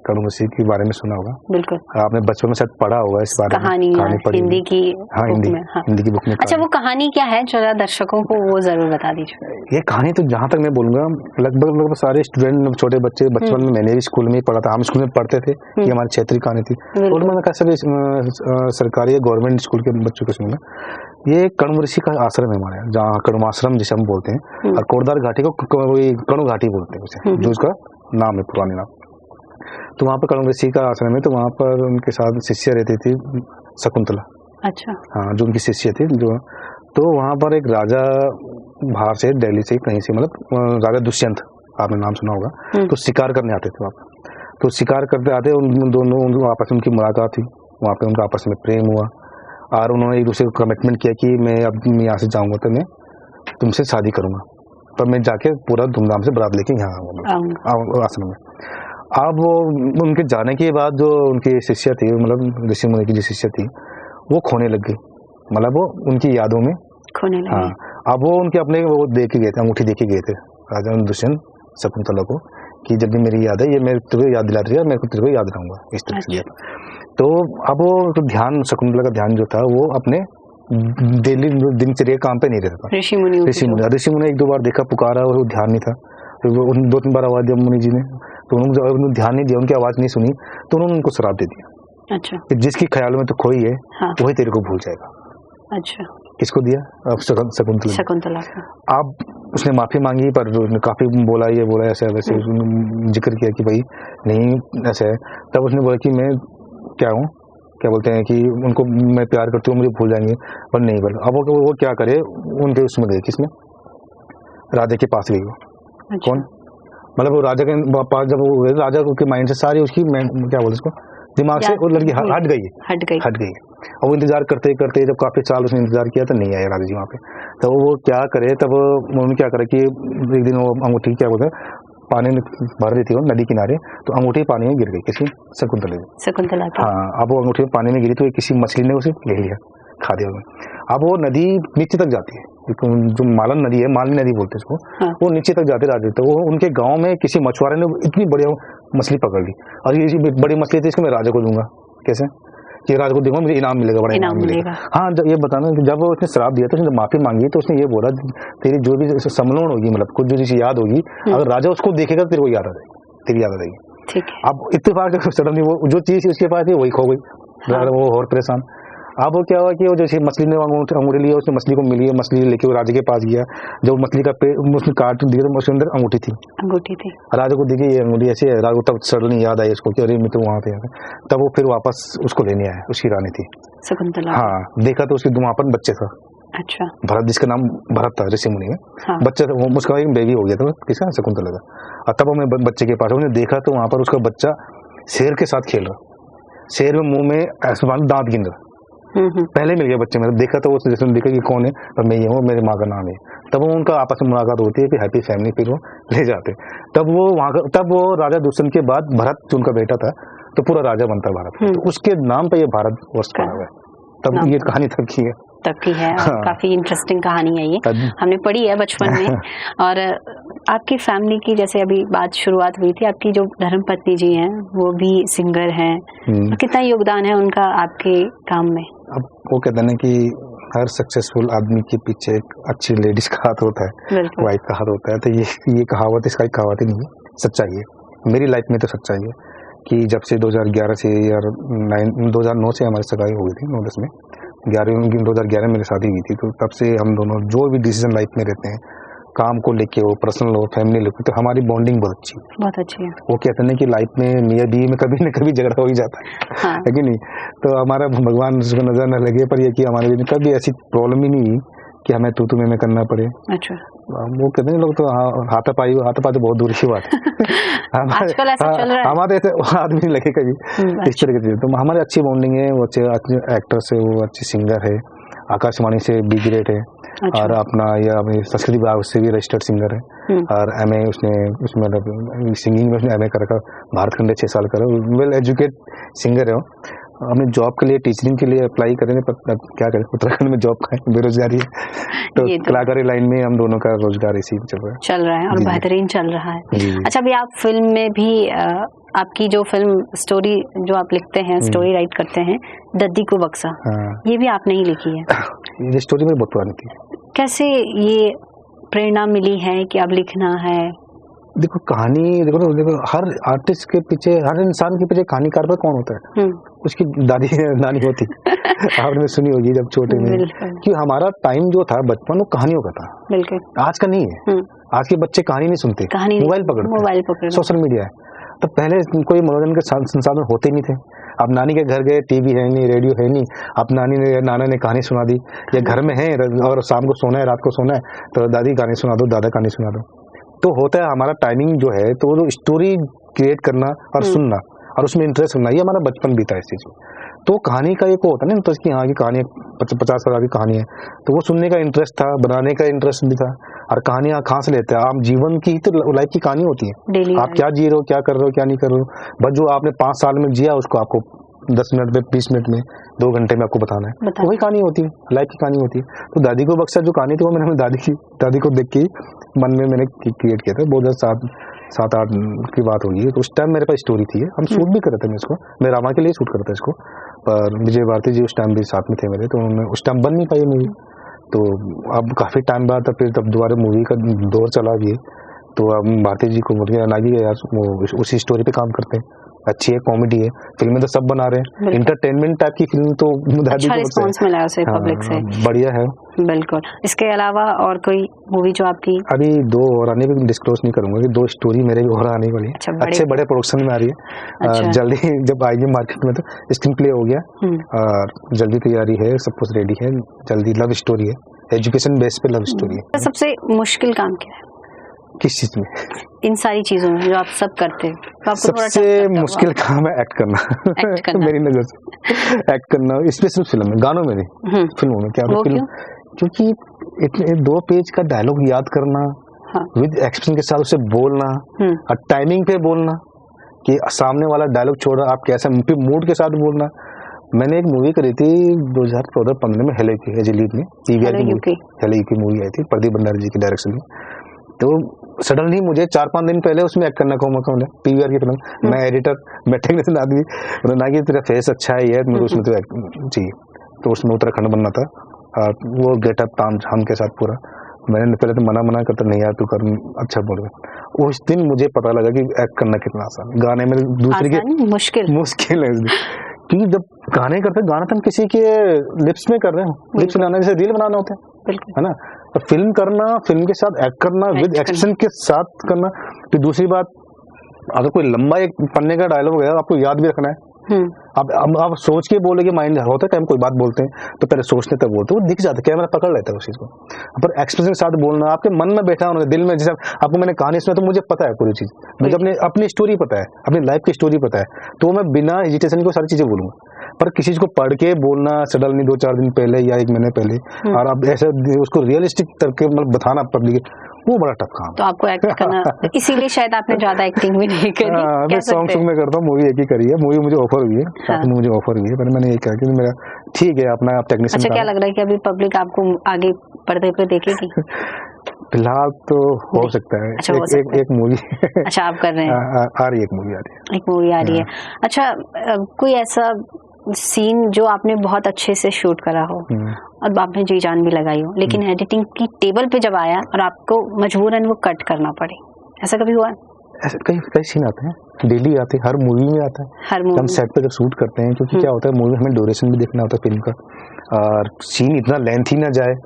S2: कड़ू ऋषि के बारे में सुना होगा।
S1: बिल्कुल,
S2: आपने बचपन में शायद पढ़ा होगा इस बारे में, कहानी पढ़ी
S1: हिंदी की।
S2: हाँ, हिंदी की बुक में।
S1: अच्छा, वो कहानी क्या है, जरा दर्शकों को वो जरूर बता दीजिए।
S2: ये कहानी तो जहाँ तक मैं बोलूंगा लगभग सारे स्टूडेंट, छोटे बच्चे, बचपन में मैंने भी स्कूल में ही पढ़ा था, हम स्कूल में पढ़ते थे, ये हमारी क्षेत्रीय कहानी थी। और मैंने कहा सभी सरकारी या गवर्नमेंट स्कूल के बच्चों को सुना। ये कण्व ऋषि का आश्रम है हमारे, जहाँ कण्व आश्रम जिसे हम बोलते हैं, और कोटद्वार घाटी को कण्व घाटी बोलते हैं, जो उसका नाम है, पुरानी नाम। तो वहाँ पर कण्व ऋषि का आश्रम है, तो वहाँ पर उनके साथ शिष्य रहती थी शकुंतला।
S1: अच्छा।
S2: हाँ, जो उनकी शिष्य थी जो, तो वहाँ पर एक राजा बाहर से, दिल्ली से कहीं से, मतलब राजा दुष्यंत, आपने नाम सुना होगा, तो शिकार करने आते थे वहाँ। तो शिकार करते आते उन दोनों आपस में उनकी मुलाकात हुई, वहाँ पे उनका आपस में प्रेम हुआ, और उन्होंने एक दूसरे को कमिटमेंट किया कि मैं अब यहाँ से जाऊँगा तो मैं तुमसे शादी करूँगा, पर मैं जाके पूरा धूमधाम से बारात लेके यहाँ आऊँगा आश्रम में। अब वो उनके जाने के बाद जो उनकी शिष्य थी, मतलब ऋषि मुनि की जो शिष्य थी, वो खोने लग गई, मतलब वो उनकी यादों में
S1: खोने लगी।
S2: हाँ, अब वो उनके अपने वो दे के गए थे, अंगूठी दे के गए थे राजा दुष्यंत शकुंतला को कि जब भी मेरी याद है ये मेरे तुझे याद दिला रही है, मैं तेरे को याद रहूंगा, इस तरह से दिया। तो अब वो तो ध्यान, शकुंतला का ध्यान जो था वो अपने डेली दिनचर्या काम पे नहीं रहता था।
S1: ऋषि मुनि
S2: एक दो बार देखा, पुकारा और वो ध्यान नहीं था, तो वो 2-3 बार आवाज दिया मुनि जी ने, तो उन्होंने ध्यान नहीं दिया, उनकी आवाज नहीं सुनी, तो उन्होंने उनको श्राप दे दिया।
S1: अच्छा।
S2: कि जिसकी ख्यालों में तो खोई है,
S1: हाँ।
S2: वही तेरे को भूल जाएगा।
S1: अच्छा।
S2: किसको दिया? अब शकुंतला। अब उसने माफी मांगी, पर काफी बोला, ये बोला ऐसे वैसे, जिक्र किया कि भाई नहीं ऐसा है। तब उसने बोला कि मैं क्या हूँ, क्या बोलते हैं कि उनको मैं प्यार करती हूँ, मुझे भूल जाएंगे, पर नहीं बोला। अब वो क्या करे, उनके उसमें गए, किसमें? राजा के पास गई वो।
S1: अच्छा।
S2: कौन? मतलब वो राजा के पास जब वो राजा के माइंड से सारी उसकी क्या बोलते उसको, दिमाग से वो लड़की हट गई। और वो इंतजार करते करते जब काफी साल उसने इंतजार किया तो नहीं आया राजा जी वहाँ पे। तो वो क्या करे, तब उन्होंने क्या करे कि एक दिन वो अंगूठी क्या बोलते हैं पानी में भर रही थी वो नदी किनारे, तो अंगूठी पानी में गिर गई, किसी शकुंतला की। हाँ, अब वो अंगूठी पानी में गिरी तो किसी मछली ने उसे ले लिया, खा दिया उन्हें। अब वो नदी नीचे तक जाती है, जो मालन नदी है, मालिनी नदी बोलते हैं उसको। हाँ। वो नीचे तक जाते रहते, तो वो उनके गांव में किसी मछुआरे ने इतनी बड़ी मछली पकड़ ली, और ये बड़ी मछली थी, इसको मैं राजा को दूंगा। कैसे कि राजा को दूंगा, मुझे इनाम मिलेगा, बड़ा इनाम मिलेगा। हाँ, जब ये बताना कि जब उसने श्राप दिया तो उसने माफी मांगी, तो उसने ये बोला तेरी जो भी समलोन होगी, मतलब कुछ जो चीज याद होगी, अगर राजा उसको देखेगा तो तेरे को याद आ जाएगी, तेरी याद आ जाएगी। ठीक है। अब इत्तेफाक सडनली वो जो चीज उसके पास थी वही खो गई। हाँ। वो और परेशान। अब वो क्या हुआ कि वो जैसे मछली ने अंगूठी ली, उसने मछली को मिली, मछली लेके वो राजा के पास गया। जब मछली का उसने काट दिया तो उसके अंदर अंगूठी थी। राजा को देखिए ये अंगूठी ऐसी है, राजा को तब सडनली याद आई उसको कि अरे मैं तो वहां पे। तब वो फिर वापस उसको लेने आया, उसकी रानी थी शकुंतला। हाँ, देखा तो उसके वहां पर बच्चे था। अच्छा। भरत, जिसका नाम भरत था, ऋषि मुनि में। हाँ। बच्चा था, उसका एक बेबी हो गया था, किसका? शकुंतला का। और तब हमें बच्चे के पास उन्हें देखा तो वहां पर उसका बच्चा शेर के साथ खेल रहा, शेर में मुंह में ऐसे दांत गिन रहा। पहले मिल गया बच्चे में, देखा तो वो जैसे देखा कि कौन है, और मैं ये हूँ, मेरे माँ का नाम है। तब वो उनका आपस में मुलाकात होती है कि हैप्पी फैमिली, फिर वो ले जाते। तब वो राजा दुष्यंत के बाद भरत जो उनका बेटा था, तो पूरा राजा बनता है भारत। तो उसके नाम पे ये भारत वर्ष पड़ा हुआ है। तब ये कहानी तब की है।
S1: हाँ। काफी इंटरेस्टिंग कहानी है ये, हमने पढ़ी है बचपन में। और आपकी फैमिली की जैसे अभी बात शुरुआत हुई थी, आपकी जो धर्मपत्नी जी हैं वो भी सिंगर हैं, तो कितना योगदान है उनका आपके काम में?
S2: अब वो कहते हैं कि हर सक्सेसफुल आदमी के पीछे एक अच्छी लेडीज का हाथ होता है, वाइफ का हाथ होता है। तो ये कहावत, इसका कहावत ही नहीं है, सच्चाई है। मेरी लाइफ में तो सच्चाई है कि जब से 2011 से या 2009 से हमारी सगाई हो गई थी, 9-10 में 2011 में मेरी शादी हुई थी। तो तब से हम दोनों जो भी डिसीजन लाइफ में रहते हैं, काम को लेके हो, पर्सनल हो, फैमिली लेके, तो हमारी बॉन्डिंग बहुत अच्छी है। वो कहते हैं कि लाइफ में मियां बीवी में कभी न कभी झगड़ा हो ही जाता है। हाँ। है कि नहीं? तो हमारा भगवान उसको नजर न लगे, पर ये कि हमारे बीच में कभी ऐसी प्रॉब्लम ही नहीं कि हमें तू में करना पड़े। अच्छा। वो कहते हैं लोग तो हाथापाई तो बहुत दूर की बात है।
S1: आजकल ऐसा चल रहा है,
S2: हमारे ऐसे हाथ भी लगे कभी इस तरह की। तो हमारी अच्छी बॉन्डिंग है, वो अच्छे एक्टर से, वो अच्छी सिंगर है, आकाशवाणी से बी ग्रेड है। अच्छा। और अपना यह संस्कृति विभाग से भी रजिस्टर्ड सिंगर है, और एमए उसमें सिंगिंग में उसने एमए कर रखा, भारत खंडे 6 साल का, वेल एजुकेट सिंगर है। हमने जॉब के लिए, टीचिंग के लिए अप्लाई करेंगे, पर क्या करें, उत्तराखंड में जॉब का बेरोजगारी है। तो कलाकारी लाइन में हम दोनों का रोजगार इसी
S1: चल रहा है और बेहतरीन चल रहा है। अच्छा, अभी आप फिल्म में भी आपकी जो फिल्म स्टोरी जो आप लिखते हैं, स्टोरी राइट करते हैं, दद्दी को बक्सा, ये भी आपने ही लिखी है।
S2: ये स्टोरी मेरी बहुत पुरानी थी।
S1: कैसे ये प्रेरणा मिली है कि अब लिखना है?
S2: देखो कहानी, देखो हर आर्टिस्ट के पीछे, हर इंसान के पीछे कहानीकार पर कौन होता है? उसकी दादी नानी होती। आपने सुनी होगी जब छोटे में कि हमारा टाइम जो था बचपन, वो कहानियों का था। बिल्कुल। आज का नहीं है। आज के बच्चे कहानी नहीं सुनते, मोबाइल पकड़ते, सोशल मीडिया है। तो पहले कोई मनोरंजन के संसाधन होते नहीं थे। अब नानी के घर गए, टीवी है नहीं, रेडियो है नहीं, अब नाना ने कहानी सुना दी, या घर में है और शाम को सोना है, रात को सोना है, तो दादी कहानी सुना दो, दादा कहानी सुना दो। तो होता है हमारा टाइमिंग जो है, तो वो स्टोरी क्रिएट करना और सुनना और उसमें इंटरेस्ट होना, ये हमारा बचपन बीता है इस चीज में। तो कहानी का एक होता है ना इंटरेस्ट कि हाँ की कहानी 50 साल की कहानी है, तो वो सुनने का इंटरेस्ट था, बनाने का इंटरेस्ट भी था। और कहानियां कहाँ से लेते हैं आप, जीवन की तो लाइफ की कहानी होती है, आप क्या जी रहे हो, क्या कर रहे हो, क्या नहीं कर रहे हो, बस जो आपने 5 साल में जिया उसको आपको 10 मिनट में, 20 मिनट में, 2 घंटे में आपको बताना है, तो वही कहानी होती है, लाइफ की कहानी होती है। तो दादी को बक्सा जो कहानी थी वो मैंने अपनी दादी को देख के मन में मैंने क्रिएट किया था। बहुत 7-8 की बात होगी, तो उस टाइम मेरे पास स्टोरी थी, हम शूट भी कर रहे थे, मैं इसको, मैं रामा के लिए शूट करता इसको, पर विजय भारती जी उस टाइम भी साथ में थे मेरे, तो उन्होंने उस टाइम बन नहीं पाई मूवी। तो अब काफ़ी टाइम बाद फिर तब दोबारा मूवी का दौर चला भी, तो अब भारती जी को मुझे लगा कि यार वो उसी स्टोरी पे काम करते हैं, अच्छी है, कॉमेडी है, फिल्में तो सब बना रहे हैं, इंटरटेनमेंट टाइप की फिल्म तो
S1: अच्छा रिस्पांस मिला उसे पब्लिक से,
S2: बढ़िया है।
S1: बिल्कुल। इसके अलावा और कोई मूवी जो आपकी?
S2: अभी 2 और आने भी डिस्क्लोज नहीं करूंगा कि 2 स्टोरी मेरे भी और आने वाली है, अच्छे बड़े प्रोडक्शन में आ रही है। अच्छा। जल्दी जब आएगी मार्केट में तो स्क्रीन प्ले हो गया और जल्दी तैयारी है, सब कुछ रेडी है, जल्दी लव स्टोरी है, एजुकेशन बेस पे लव स्टोरी है।
S1: सबसे मुश्किल काम क्या है?
S2: किस चीज में?
S1: इन सारी चीजों में जो आप सब करते हैं, तो
S2: सबसे मुश्किल काम है एक्ट करना। मेरी नजर से एक्ट करना, स्पेशल फिल्म में, गानों में नहीं, फिल्मों में। क्या फिल्म? क्योंकि इतने 2 पेज का डायलॉग याद करना, विद एक्सप्रेशन के साथ उसे बोलना और टाइमिंग पे बोलना कि सामने वाला डायलॉग छोड़ रहा, आप कैसा मूड के साथ बोलना। मैंने एक मूवी करी थी 2014-15 में, हेले की लीड में, पीवीआर की मूवी आई थी, प्रदीप भंडारी जी की डायरेक्शन में। तो सडनली मुझे 4-5 दिन पहले उसमें एक्ट करने का मौका मिला, पीवीआर की फिल्म। मैं एडिटर, मैं टेक्नीशियन आदमी, उन्होंने कहा कि तेरा फेस अच्छा है ये, मुझे उसमें तो चाहिए। तो उसमें उत्तराखंड बनना था, वो गेटअप ताम झाम के साथ पूरा। मैंने पहले तो मना करता, नहीं यार तू कर, अच्छा बोल रहा। उस दिन मुझे पता लगा कि एक्ट करना कितना आसान, गाने में दूसरे के मुश्किल है। क्योंकि जब गाने करते, गाना तो हम किसी के लिप्स में कर रहे हो, लिप्स बनाना जैसे रील बनाना होता है ना, तो फिल्म करना, फिल्म के साथ एक्ट करना, विद एक्शन के साथ करना। फिर दूसरी बात, अगर कोई लंबा एक पन्ने का डायलॉग है आपको याद भी रखना है। अब आप सोच के बोले कि माइंड होता है टाइम कोई बात बोलते हैं तो पहले सोचते तब बोलते, वो दिख जाता है, कैमरा पकड़ लेता है उस चीज को। पर एक्सप्रेशन के साथ बोलना, आपके मन में बैठा होना, दिल में, जैसे आपको मैंने कहानी सुना तो मुझे पता है पूरी चीज, मुझे अपनी स्टोरी पता है, अपनी लाइफ की स्टोरी पता है, तो मैं बिना हेजिटेशन को सारी चीजें बोलूंगा। पर किसी चीज को पढ़ के बोलना सडनली 2-4 दिन पहले या 1 महीने पहले, और अब ऐसे उसको रियलिस्टिक करके मतलब बताना पब्लिक, वो बड़ा टफ काम।
S1: तो आपको एक्ट करना, इसीलिए शायद आपने ज्यादा एक्टिंग भी नहीं करी।
S2: मैं सॉन्ग में करता हूँ, मूवी एक ही करी है, मूवी मुझे ऑफर हुई है, मुझे ऑफर हुई है, पर मैंने ये कहा कि मेरा ठीक है अपना टेक्नीशियन।
S1: अच्छा, क्या लग रहा है कि अभी पब्लिक आपको आगे पर्दे पे देखेगी?
S2: फिलहाल तो हो सकता है। अच्छा, एक मूवी
S1: अच्छा आप कर रहे हैं,
S2: आ रही है, एक मूवी आ रही है,
S1: एक मूवी आ रही है। अच्छा, कोई ऐसा सीन जो आपने बहुत अच्छे से शूट करा हो और आपने जी जान भी लगाई हो, लेकिन एडिटिंग की टेबल पे जब आया और आपको मजबूरन वो कट करना पड़े, ऐसा कभी हुआ?
S2: ऐसे कई सीन आते हैं, डेली आते हैं, हर मूवी में आता है, हम सेट पे जब शूट करते हैं, क्योंकि क्या होता है मूवी हमें ड्यूरेशन भी देखना होता है फिल्म का, और सीन इतना लेंथी ना जाए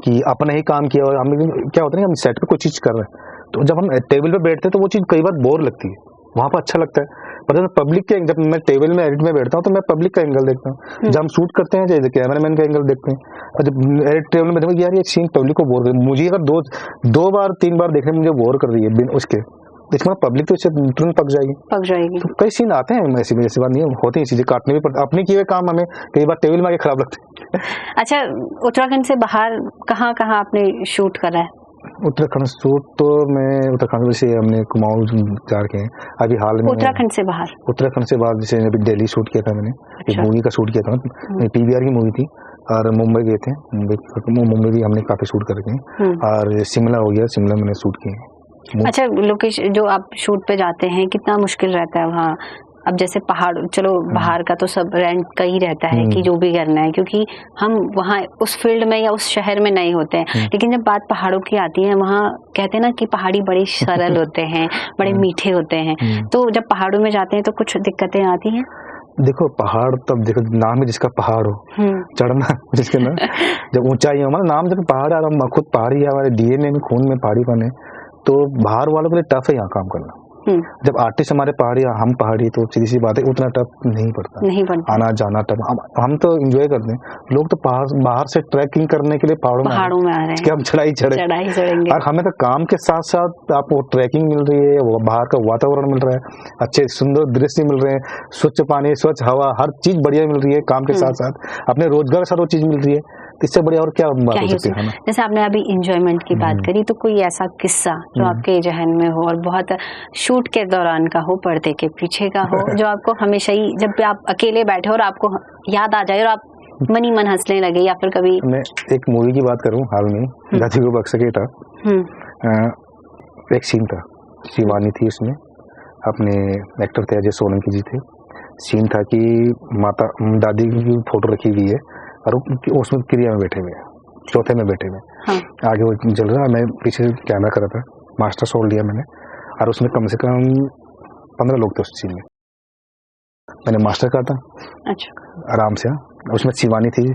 S2: कि अपना ही काम किया, और हम क्या होता है हम सेट पे कोई चीज कर रहे हैं, तो जब हम टेबल पे बैठते हैं तो वो चीज कई बार बोर लगती है, वहां पर अच्छा लगता है। पर पब्लिक के, जब मैं टेबल में एडिट में बैठता हूँ तो मैं पब्लिक का एंगल देखता हूँ, जब हम शूट करते हैं जैसे कैमरामैन का एंगल देखते हैं, और जब एडिट टेबल में देखो यार ये सीन पब्लिक को बोर कर, मुझे अगर 2-3 बार देखने में मुझे बोर कर रही है बिन उसके, इसमें पब्लिक तो इससे तुरंत पक जाएगी। तो कई सीन आते हैं ऐसी बात नहीं होती, चीजें काटने भी पड़ती, अपने किए हुए काम हमें कई बार टेबल में आके खराब लगते हैं।
S1: अच्छा, उत्तराखंड से बाहर कहाँ आपने शूट करा है?
S2: उत्तराखंड शूट तो मैं उत्तराखंड से हमने कुमाऊं जा के हैं अभी हाल में।
S1: उत्तराखंड से बाहर
S2: जैसे अभी दिल्ली शूट किया था मैंने, एक मूवी का शूट किया था, पीवीआर की मूवी थी, और मुंबई गए थे, मुंबई भी हमने काफी शूट करके, और शिमला हो गया, शिमला मैंने शूट किए।
S1: अच्छा, लोकेशन जो आप शूट पे जाते हैं कितना मुश्किल रहता है वहाँ? अब जैसे पहाड़, चलो बाहर का तो सब रेंट का ही रहता है कि जो भी करना है, क्योंकि हम वहाँ उस फील्ड में या उस शहर में नहीं होते हैं, लेकिन जब बात पहाड़ों की आती है, वहाँ कहते हैं ना कि पहाड़ी बड़े सरल होते हैं, बड़े मीठे होते हैं, तो जब पहाड़ों में जाते हैं तो कुछ दिक्कतें आती हैं?
S2: देखो पहाड़, तब देखो नाम है जिसका पहाड़ हो, चढ़ना जिसके ना, जब ऊंचाई हमारा नाम जब पहाड़ है, हम खुद पहाड़ी है, हमारे डीएनए में, खून में पहाड़ीपन है, तो बाहर वालों के लिए टफ है यहाँ काम करना। जब आर्टिस्ट हमारे पहाड़ी, हम पहाड़ी, तो सीधी सी बात है उतना टफ नहीं पड़ता आना जाना टफ। हम तो एंजॉय करते हैं, लोग तो बाहर से ट्रैकिंग करने के लिए पहाड़ों में आ रहे हैं कि हम चढ़ाई चढ़ेंगे। और हमें तो काम के साथ साथ आपको ट्रैकिंग मिल रही है, वो बाहर का वातावरण मिल रहा है, अच्छे सुंदर दृश्य मिल रहे हैं, स्वच्छ पानी, स्वच्छ हवा, हर चीज बढ़िया मिल रही है। काम के साथ साथ अपने रोजगार के साथ वो चीज मिल रही है, इससे बढ़िया और क्या बात हो सकती है।
S1: जैसे आपने अभी एंजॉयमेंट की बात करी, तो कोई ऐसा किस्सा जो आपके जहन में हो और बहुत शूट के दौरान का हो, पर्दे के पीछे का हो, जो आपको हमेशा ही जब भी आप अकेले बैठे और आपको याद आ जाए और आप मनी मन हंसने लगे, या फिर कभी? मैं
S2: एक मूवी की बात करूं हाल में, गाजी को बक्सके था, एक सीन था, शिवानी थी उसमें, अपने एक्टर थे अजय सोलंकी जी थे। सीन था कि माता दादी की फोटो रखी हुई है और उसमें क्रिया में बैठे हुए, चौथे में बैठे हुए, आगे वो चल रहा है, मैं पीछे कैमरा कर रहा था, मास्टर शॉट लिया मैंने, और उसमें कम से कम 15 लोग थे उस सीन में। मैंने मास्टर कहा था, अच्छा, आराम से। उसमें शिवानी थी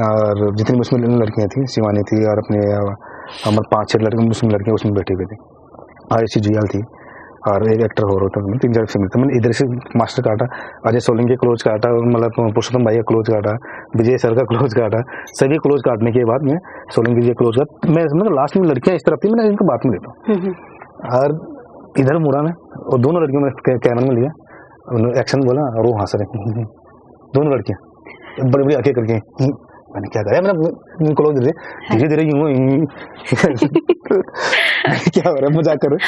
S2: और जितनी उसमें लड़कियां थी, शिवानी थी और अपने हमारे 5-6 लड़के उसमें लड़कियां उसमें बैठी हुई थी, आयुषी जियाल थी और एक एक्टर हो रहा था, 3-4 फिल्म था। मैंने इधर से मास्टर काटा, अजय सोलंकी क्लोज काटा, मतलब पुरुषोत्तम भाई का क्लोज काटा, विजय सर का क्लोज काटा, सभी क्लोज काटने के बाद में सोलंकी जी क्लोज काटा। मैं मतलब लास्ट में लड़कियां इस तरफ थी, मैंने इनको बात में लेता हूँ और इधर मुड़ा मैं, और दोनों लड़कियों में कैमरा में लिया, उन्होंने एक्शन बोला और वो हंस रहे, दोनों लड़कियां बड़ी बड़ी आंखें करके। मैंने क्या करा, मैंने क्लोज धीरे धीरे यूं क्या हो रहा है, मजाक कर रहे।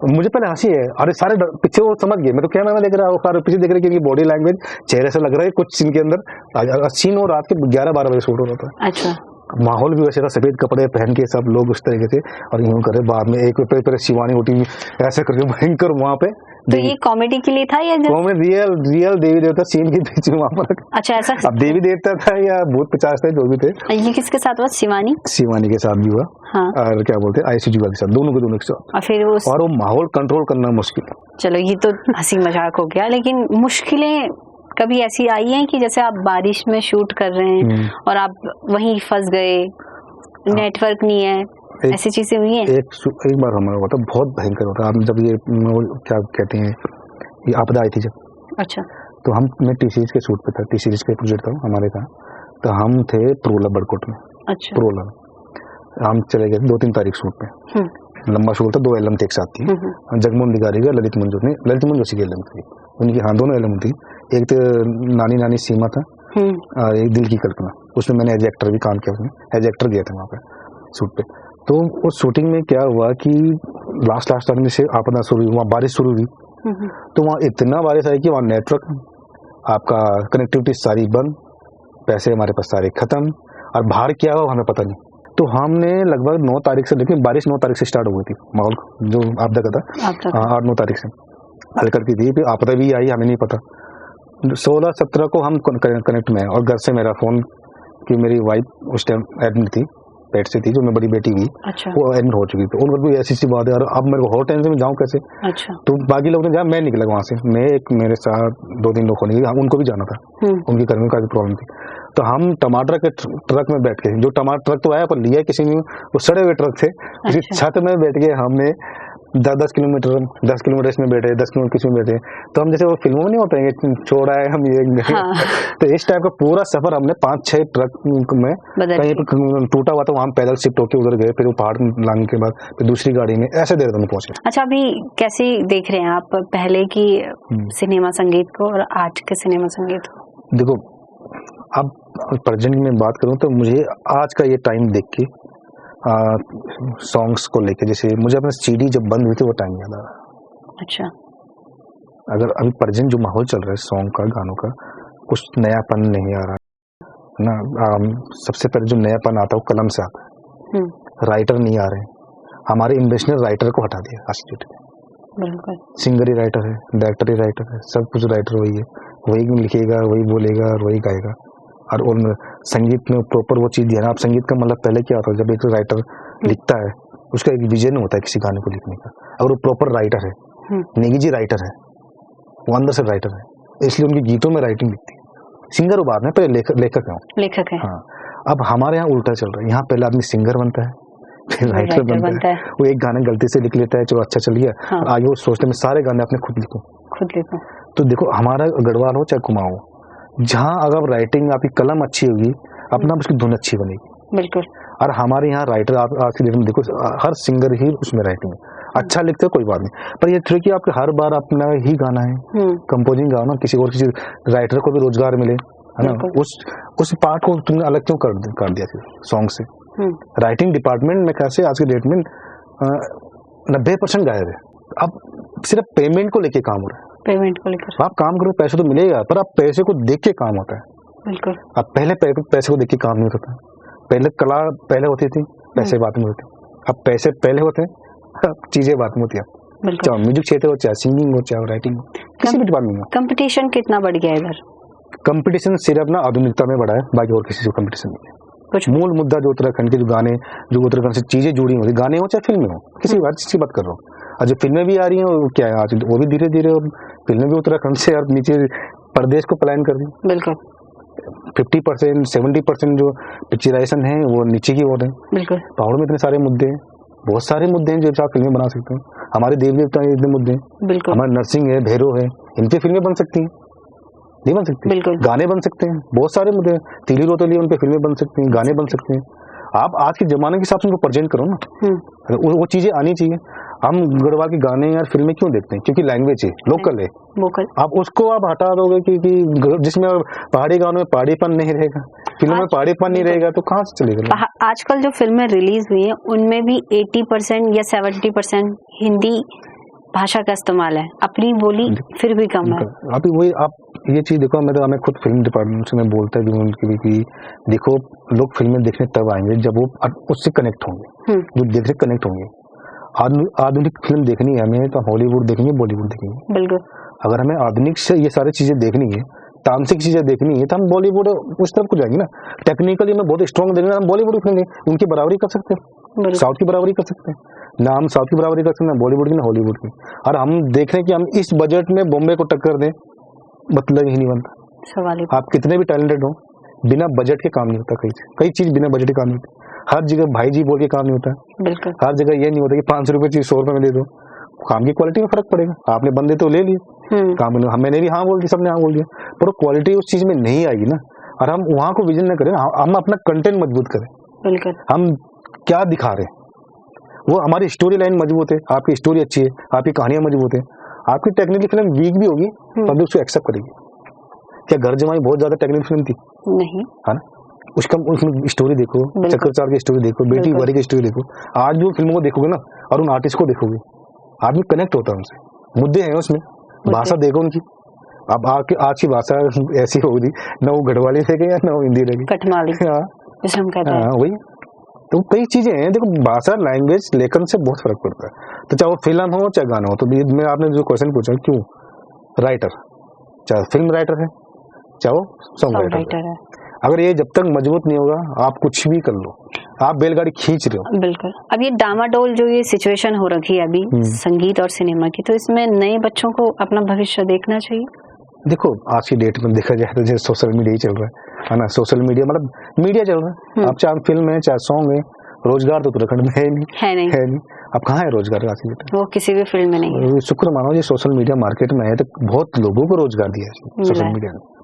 S2: मुझे पहले हंसी है, अरे सारे पीछे वो समझ गए, मैं तो कैमरा में देख रहा हूँ, पीछे देख रहे कि बॉडी लैंग्वेज, चेहरे से लग रहा है कुछ सीन के अंदर। सीन वो रात के 11-12 बजे शूट हो रहा था। अच्छा, माहौल भी वैसे था, सफेद कपड़े पहन के सब लोग उस तरीके से, और यूं करे। बाद में एक पे शिवानी उठी ऐसे करके भयंकर वहां पे।
S1: तो ये कॉमेडी के लिए था या
S2: कॉमेडी? रियल देवी देवता सीन के पीछे वहां पर। अच्छा, ऐसा? अब देवी देवता था या भूत पिशाच थे, जो भी थे।
S1: ये किसके साथ हुआ? शिवानी
S2: के साथ भी हुआ। हाँ। और क्या बोलते हैं, आयुषी जुआ के साथ, दोनों के साथ।
S1: और फिर
S2: वो माहौल कंट्रोल करना मुश्किल।
S1: चलो ये तो हंसी मजाक हो गया, लेकिन मुश्किलें कभी ऐसी आई हैं कि जैसे आप बारिश में शूट कर रहे हैं और आप वहीं फंस गए, नेटवर्क नहीं है, ऐसी चीजें हुई हैं?
S2: एक बार हमारा हुआ था, बहुत भयंकर होता। आप जब ये क्या कहते हैं, ये आपदा आई थी जब, अच्छा, तो मैं टी सीरीज के शूट पे था, टी सीरीज का प्रोजेक्ट था हमारे का, तो हम थे प्रोला बड़कोट में। अच्छा, प्रोला हम चले गए 2-3 तारीख शूट पे, लंबा शूट था, 2 एल्बम थे एक साथ थी। जगमोहन दिगारी का, ललित मंजूर की एल्बम थी उनकी, हाँ, दोनों एल्बम थी। एक तो नानी नानी सीमा था और एक दिल की कल्पना, उसमें मैंने एज एक्टर भी काम किया, उसमें एज एक्टर गया था वहाँ पे शूट पे। तो उस शूटिंग में क्या हुआ कि लास्ट टाइम से आपदा शुरू हुई, वहाँ बारिश शुरू हुई, तो वहाँ इतना बारिश आई कि वहाँ नेटवर्क, आपका कनेक्टिविटी सारी बंद, पैसे हमारे पास सारे खत्म, और बाहर क्या हुआ हमें पता नहीं। तो हमने लगभग 9 तारीख से, लेकिन बारिश 9 तारीख से स्टार्ट हो गई थी, माहौल जो आपदा का था 8-9 तारीख से हल्कर की थी, फिर आपदा भी आई, हमें नहीं पता। 16-17 को हम कनेक्ट में, और घर से मेरा फोन कि मेरी वाइफ उस टाइम एडमिट थी, पेट से थी, जो मैं बड़ी बेटी हुई। अच्छा, वो एडमिट हो चुकी थी, उनको भी ऐसी बात है, और अब मेरे को और टेंशन में जाऊं कैसे। अच्छा, तो बाकी लोग ने जाया, मैं निकला वहां से, मैं एक मेरे साथ 2-3 लोग निकले, उनको भी जाना था, उनके घर में काफी प्रॉब्लम थी। तो हम टमाटर के ट्रक में बैठ के, जो टमाटर ट्रक तो आया पर लिया किसी ने, वो सड़े हुए ट्रक थे। अच्छा, छत में बैठ के हमने 10 किलोमीटर इसमें बैठे, 10 किलोमीटर किसी में बैठे। तो हम जैसे वो फिल्मों में नहीं होते हैं कि छोड़ा है हम ये, हाँ। तो इस टाइप का पूरा सफर हमने 5-6 ट्रक में, कहीं पर टूटा हुआ था, वहां पैदल शिफ्ट होकर उधर गए, फिर वो पहाड़ लाने के बाद फिर दूसरी गाड़ी में, ऐसे देर में पहुंचे।
S1: अच्छा, अभी कैसे देख रहे हैं आप पहले की सिनेमा संगीत को और आज के सिनेमा संगीत को?
S2: देखो, अब प्रेजेंट में बात करूं तो मुझे आज का ये टाइम देख के सॉन्ग्स को लेके, जैसे मुझे अपना सीडी जब बंद हुई थी वो टाइम याद आ रहा। अच्छा, अगर अभी प्रेजेंट जो माहौल चल रहा है सॉन्ग का, गानों का, कुछ नयापन नहीं आ रहा ना। सबसे पहले जो नयापन आता है वो कलम से आता है, राइटर नहीं आ रहे। हमारे इन्वेस्टमेंट राइटर को हटा दिया आज डेट में। बिल्कुल, सिंगर ही राइटर है, डायरेक्टर ही राइटर है, सब कुछ राइटर वही है, वही लिखेगा, वही बोलेगा और वही गाएगा। और संगीत में प्रॉपर वो चीज है ना। आप संगीत का मतलब पहले क्या होता है, जब एक राइटर लिखता है उसका एक विजन होता है किसी गाने को लिखने का, अगर वो प्रॉपर राइटर है, नेगी जी राइटर है, वो अंदर से राइटर है, इसलिए उनके गीतों में राइटिंग लिखती है। सिंगर वो बाद में, पहले लेखक है। हाँ, अब हमारे यहाँ उल्टा चल रहा है, यहाँ पहले आदमी सिंगर बनता है, फिर राइटर बनता है। वो एक गाना गलती से लिख लेता है, चलो अच्छा चल गया, हाँ। और आगे वो सोचते मैं सारे गाने अपने खुद लिखूं। तो देखो हमारा गढ़वाल हो चाहे कुमाऊं हो, जहाँ अगर राइटिंग आपकी कलम अच्छी होगी, अपना उसकी धुन अच्छी बनेगी। बिल्कुल। और हमारे यहाँ राइटर आप आज की डेट में देखो हर सिंगर ही उसमें राइटिंग अच्छा लिखते हो, कोई बात नहीं, पर ये ट्रिक आपके हर बार अपना ही गाना है, कंपोजिंग गाओ ना, किसी और किसी राइटर को भी रोजगार मिले, है ना। उस पार्ट को तुमने अलग क्यों कर दिया फिर सॉन्ग से। राइटिंग डिपार्टमेंट में कैसे आज की डेट में 90% गायब है। अब सिर्फ पेमेंट को लेके काम हो रहा है, पेमेंट को लेकर आप काम करो, पैसे तो मिलेगा, पर आप पैसे को देख के काम होता है। बिल्कुल। अब पहले पैसे को देख के काम नहीं होता, पहले कला पहले होती थी, पैसे बाद में होते, अब पैसे पहले होते हैं, चीजें बाद में होती है। चाहे म्यूजिक क्षेत्र हो, चाहे सिंगिंग हो, चाहे राइटिंग हो, किसी भी डिपार्टमेंट में। कंपटीशन कितना बढ़ गया है इधर? कंपटीशन सिर्फ ना आधुनिकता में बढ़ा है, बाकी और किसी से कंपटीशन नहीं है। कुछ मूल मुद्दा जो उत्तराखंड के जो गाने, जो उत्तराखंड से चीजें जुड़ी होती, गाने हो चाहे फिल्में हो, किसी हर चीज की बात कर रहा हूँ। और जो फिल्में भी आ रही हैं वो क्या है आज, वो भी धीरे धीरे फिल्में भी उत्तराखंड से और नीचे प्रदेश को पलायन कर दी। बिल्कुल। 50% 70% जो पिक्चराइजेशन है वो नीचे की ओर है। बिल्कुल। पहाड़ों में इतने सारे मुद्दे हैं, बहुत सारे मुद्दे हैं जो आप फिल्में बना सकते हैं। हमारे देवी देवता हैं, इतने मुद्दे हैं। बिल्कुल। हमारे नरसिंह है, भैरव है, इन पे फिल्में बन सकती हैं, नहीं बन सकती? बिल्कुल। गाने बन सकते हैं, बहुत सारे मुद्दे हैं, तीली रोतली उन पे फिल्में बन सकती हैं, गाने बन सकते हैं। आप आज के जमाने के हिसाब से उनको प्रेजेंट करो ना, वो चीजें आनी चाहिए। हम गढ़वाल के गाने यार फिल्में क्यों देखते हैं? क्योंकि लैंग्वेज है, लोकल है, लोकल। आप उसको आप हटा दोगे कि जिसमें पहाड़ी गानों में पहाड़ीपन नहीं रहेगा, फिल्मों में पहाड़ीपन नहीं रहेगा, तो कहाँ से चलेगा?
S1: आजकल जो फिल्में रिलीज हुई हैं उनमें भी 80% या 70% हिंदी भाषा का इस्तेमाल है, अपनी बोली फिर भी कम है।
S2: अभी वही आप ये चीज देखो, मैं खुद फिल्म डिपार्टमेंट से मैं बोलता भी उनकी भी, देखो लोग फिल्में देखने तब आएंगे जब वो उससे कनेक्ट होंगे, जो देखने कनेक्ट होंगे। आधुनिक फिल्म देखनी है हमें तो हॉलीवुड देखेंगे, बॉलीवुड देखेंगे। बिल्कुल। अगर हमें आधुनिक से ये सारी चीजें देखनी है, तामसिक चीजें देखनी है, तो हम बॉलीवुड उस तरफ को जाएंगे ना। टेक्निकली में बहुत स्ट्रॉन्ग देखना, हम बॉलीवुड देखेंगे, उनकी बराबरी कर सकते हैं, साउथ की बराबरी कर सकते हैं ना, हम साउथ की बराबरी कर सकते हैं, बॉलीवुड की ना हॉलीवुड की। और हम देख रहे हैं कि हम इस बजट में बॉम्बे को टक्कर दें, मतलब ही नहीं बनता सवाल। आप कितने भी टैलेंटेड हो, बिना बजट के काम नहीं होता। कई चीज बिना बजट के काम नहीं होती। हर जगह भाई जी बोल के काम नहीं होता। बिल्कुल। हर जगह ये नहीं होता कि 500 रुपए चीज 100 रुपए में दे दो, काम की क्वालिटी में फर्क पड़ेगा। आपने बंदे तो ले लिए काम, मैंने भी हाँ बोल दिया, सबने हाँ बोल दिया, पर क्वालिटी उस चीज में नहीं आएगी ना। और हम वहां को विजन न करें, हम अपना कंटेंट मजबूत करें। बिल्कुल। हम क्या दिखा रहे हैं, वो हमारी स्टोरी लाइन मजबूत है, आपकी स्टोरी अच्छी है, आपकी कहानियां मजबूत है। आपकी टेक्निकल फिल्म वीक भी होगी, पब्लिक उसको एक्सेप्ट करेगी। क्या घर जमाई बहुत ज्यादा टेक्निकल फिल्म थी? नहीं, है ना। उसमें स्टोरी देखो, चक्रचार की स्टोरी देखो, बेटी बारी की स्टोरी देखो। आज भी फिल्मों को देखोगे ना और उन आर्टिस्ट को देखोगे, आदमी कनेक्ट होता है उनसे, मुद्दे हैं उसमें। भाषा देखो उनकी, अब आज की भाषा ऐसी होगी ना, वो गढ़वाली रहेगी या ना वो हिंदी रहेगी, कठमाली। हाँ वही तो कई चीजें हैं। देखो भाषा, लैंग्वेज, लेखन से बहुत फर्क पड़ता है। तो चाहे वो फिल्म हो चाहे गाना हो, तो मैं आपने जो क्वेश्चन पूछा क्यों राइटर, चाहे फिल्म राइटर है चाहे वो सॉन्ग राइटर है, अगर ये जब तक मजबूत नहीं होगा, आप कुछ भी कर लो, आप बैलगाड़ी खींच रहे हो। बिल्कुल।
S1: अब ये डामाडोल जो ये सिचुएशन हो रखी है अभी संगीत और सिनेमा की, तो इसमें नए बच्चों को अपना भविष्य देखना चाहिए।
S2: देखो आज की डेट में देखा जाए तो जैसे सोशल मीडिया ही चल रहा है ना, सोशल मीडिया मतलब मीडिया चल रहा है। अब चाहे फिल्म है चाहे सॉन्ग है, रोजगार तो उत्तराखंड में है नहीं। अब कहाँ है रोजगार? आज की डेट वो किसी भी फील्ड में नहीं है। शुक्र मानो ये सोशल मीडिया मार्केट में है तो बहुत लोगों को रोजगार दिया है सोशल मीडिया ने।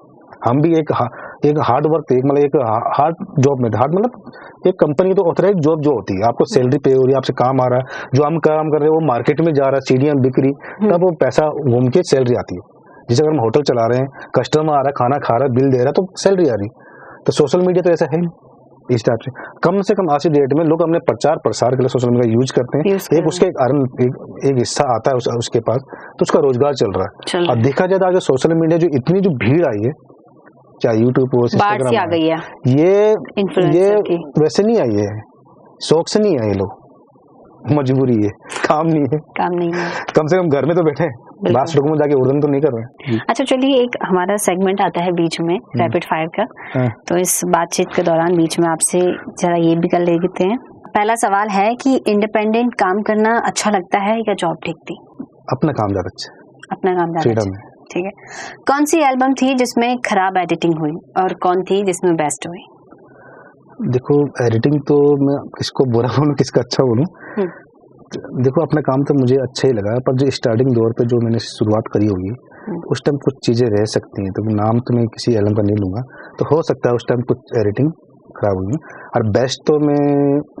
S2: हम भी एक हार्ड वर्क, मतलब एक हार्ड जॉब में, हार्ड मतलब एक कंपनी तो ऑथराइज जॉब जो होती है, आपको सैलरी पे हो रही है, आपसे काम आ रहा है, जो हम काम कर रहे हैं वो मार्केट में जा रहा है, सीढ़ियां बिक रही, तब वो पैसा घूम के सैलरी आती है। जैसे अगर हम होटल चला रहे हैं, कस्टमर आ रहा है, खाना खा रहा है, बिल दे रहा है, तो सैलरी आ रही। तो सोशल मीडिया तो ऐसा है नहीं। इस टाइप से कम आज की डेट में लोग अपने प्रचार प्रसार के लिए सोशल मीडिया यूज करते हैं। एक उसके एक हिस्सा आता है उसके पास, तो उसका रोजगार चल रहा है। अब देखा जाए तो आगे सोशल मीडिया जो इतनी जो भीड़ आई है, चाहे यूट्यूब हो, इंस्टाग्राम आ गई है, ये वैसे नहीं आई है, शौक से नहीं आए लोग, मजबूरी है, काम नहीं है। कम से कम घर में तो बैठे हैं, बाथरूम में जाके उड़न तो नहीं कर रहे हैं।
S1: अच्छा चलिए, एक हमारा सेगमेंट आता है बीच में रैपिड फायर का, तो इस बातचीत के दौरान बीच में आपसे जरा ये भी कर लेते हैं। पहला सवाल है कि इंडिपेंडेंट काम करना अच्छा लगता है या जॉब ठीक थी?
S2: अपना काम ज्यादा अच्छा।
S1: अपना काम ज्यादा अच्छा, ठीक है। कौन सी एल्बम थी जिसमें खराब एडिटिंग हुई और कौन थी जिसमें बेस्ट हुई?
S2: देखो एडिटिंग तो मैं किसको बुरा बोलूँ किसका अच्छा बोलूँ, देखो अपना काम तो मुझे अच्छा ही लगा, पर जो स्टार्टिंग दौर पे जो मैंने शुरुआत करी होगी उस टाइम कुछ चीज़ें रह सकती हैं, तो नाम तो मैं किसी एल्बम का नहीं लूँगा, तो हो सकता है उस टाइम कुछ एडिटिंग खराब होगी। और बेस्ट तो मैं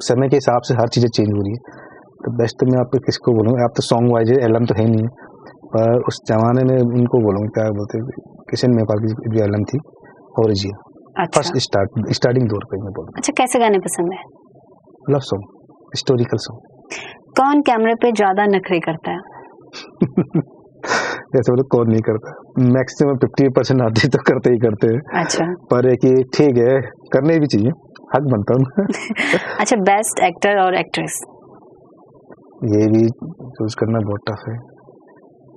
S2: समय के हिसाब से हर चीज़ें चेंज हो रही है, तो बेस्ट तो मैं आप किसको बोलूँगा, आप तो सॉन्ग वाइज एल्बम तो है नहीं, पर उस जमाने में उनको बोलूँगा क्या बोलते किशन नेपाल की जो एल्बम थी ओरिजिन।
S1: अच्छा।
S2: फर्स्ट स्टार्टिंग दौर पे मैं बोलूँ।
S1: अच्छा, कैसे गाने पसंद है?
S2: Love song, historical song.
S1: कौन कैमरे पे ज्यादा नखरे करता है?
S2: ऐसे बोलो कौन नहीं करता, मैक्सिमम 50% आते तो करते ही करते हैं।
S1: अच्छा।
S2: पर एक ये ठीक है, करने भी चाहिए, हक बनता है।
S1: अच्छा, बेस्ट एक्टर और एक्ट्रेस?
S2: ये भी चूज करना बहुत टफ है,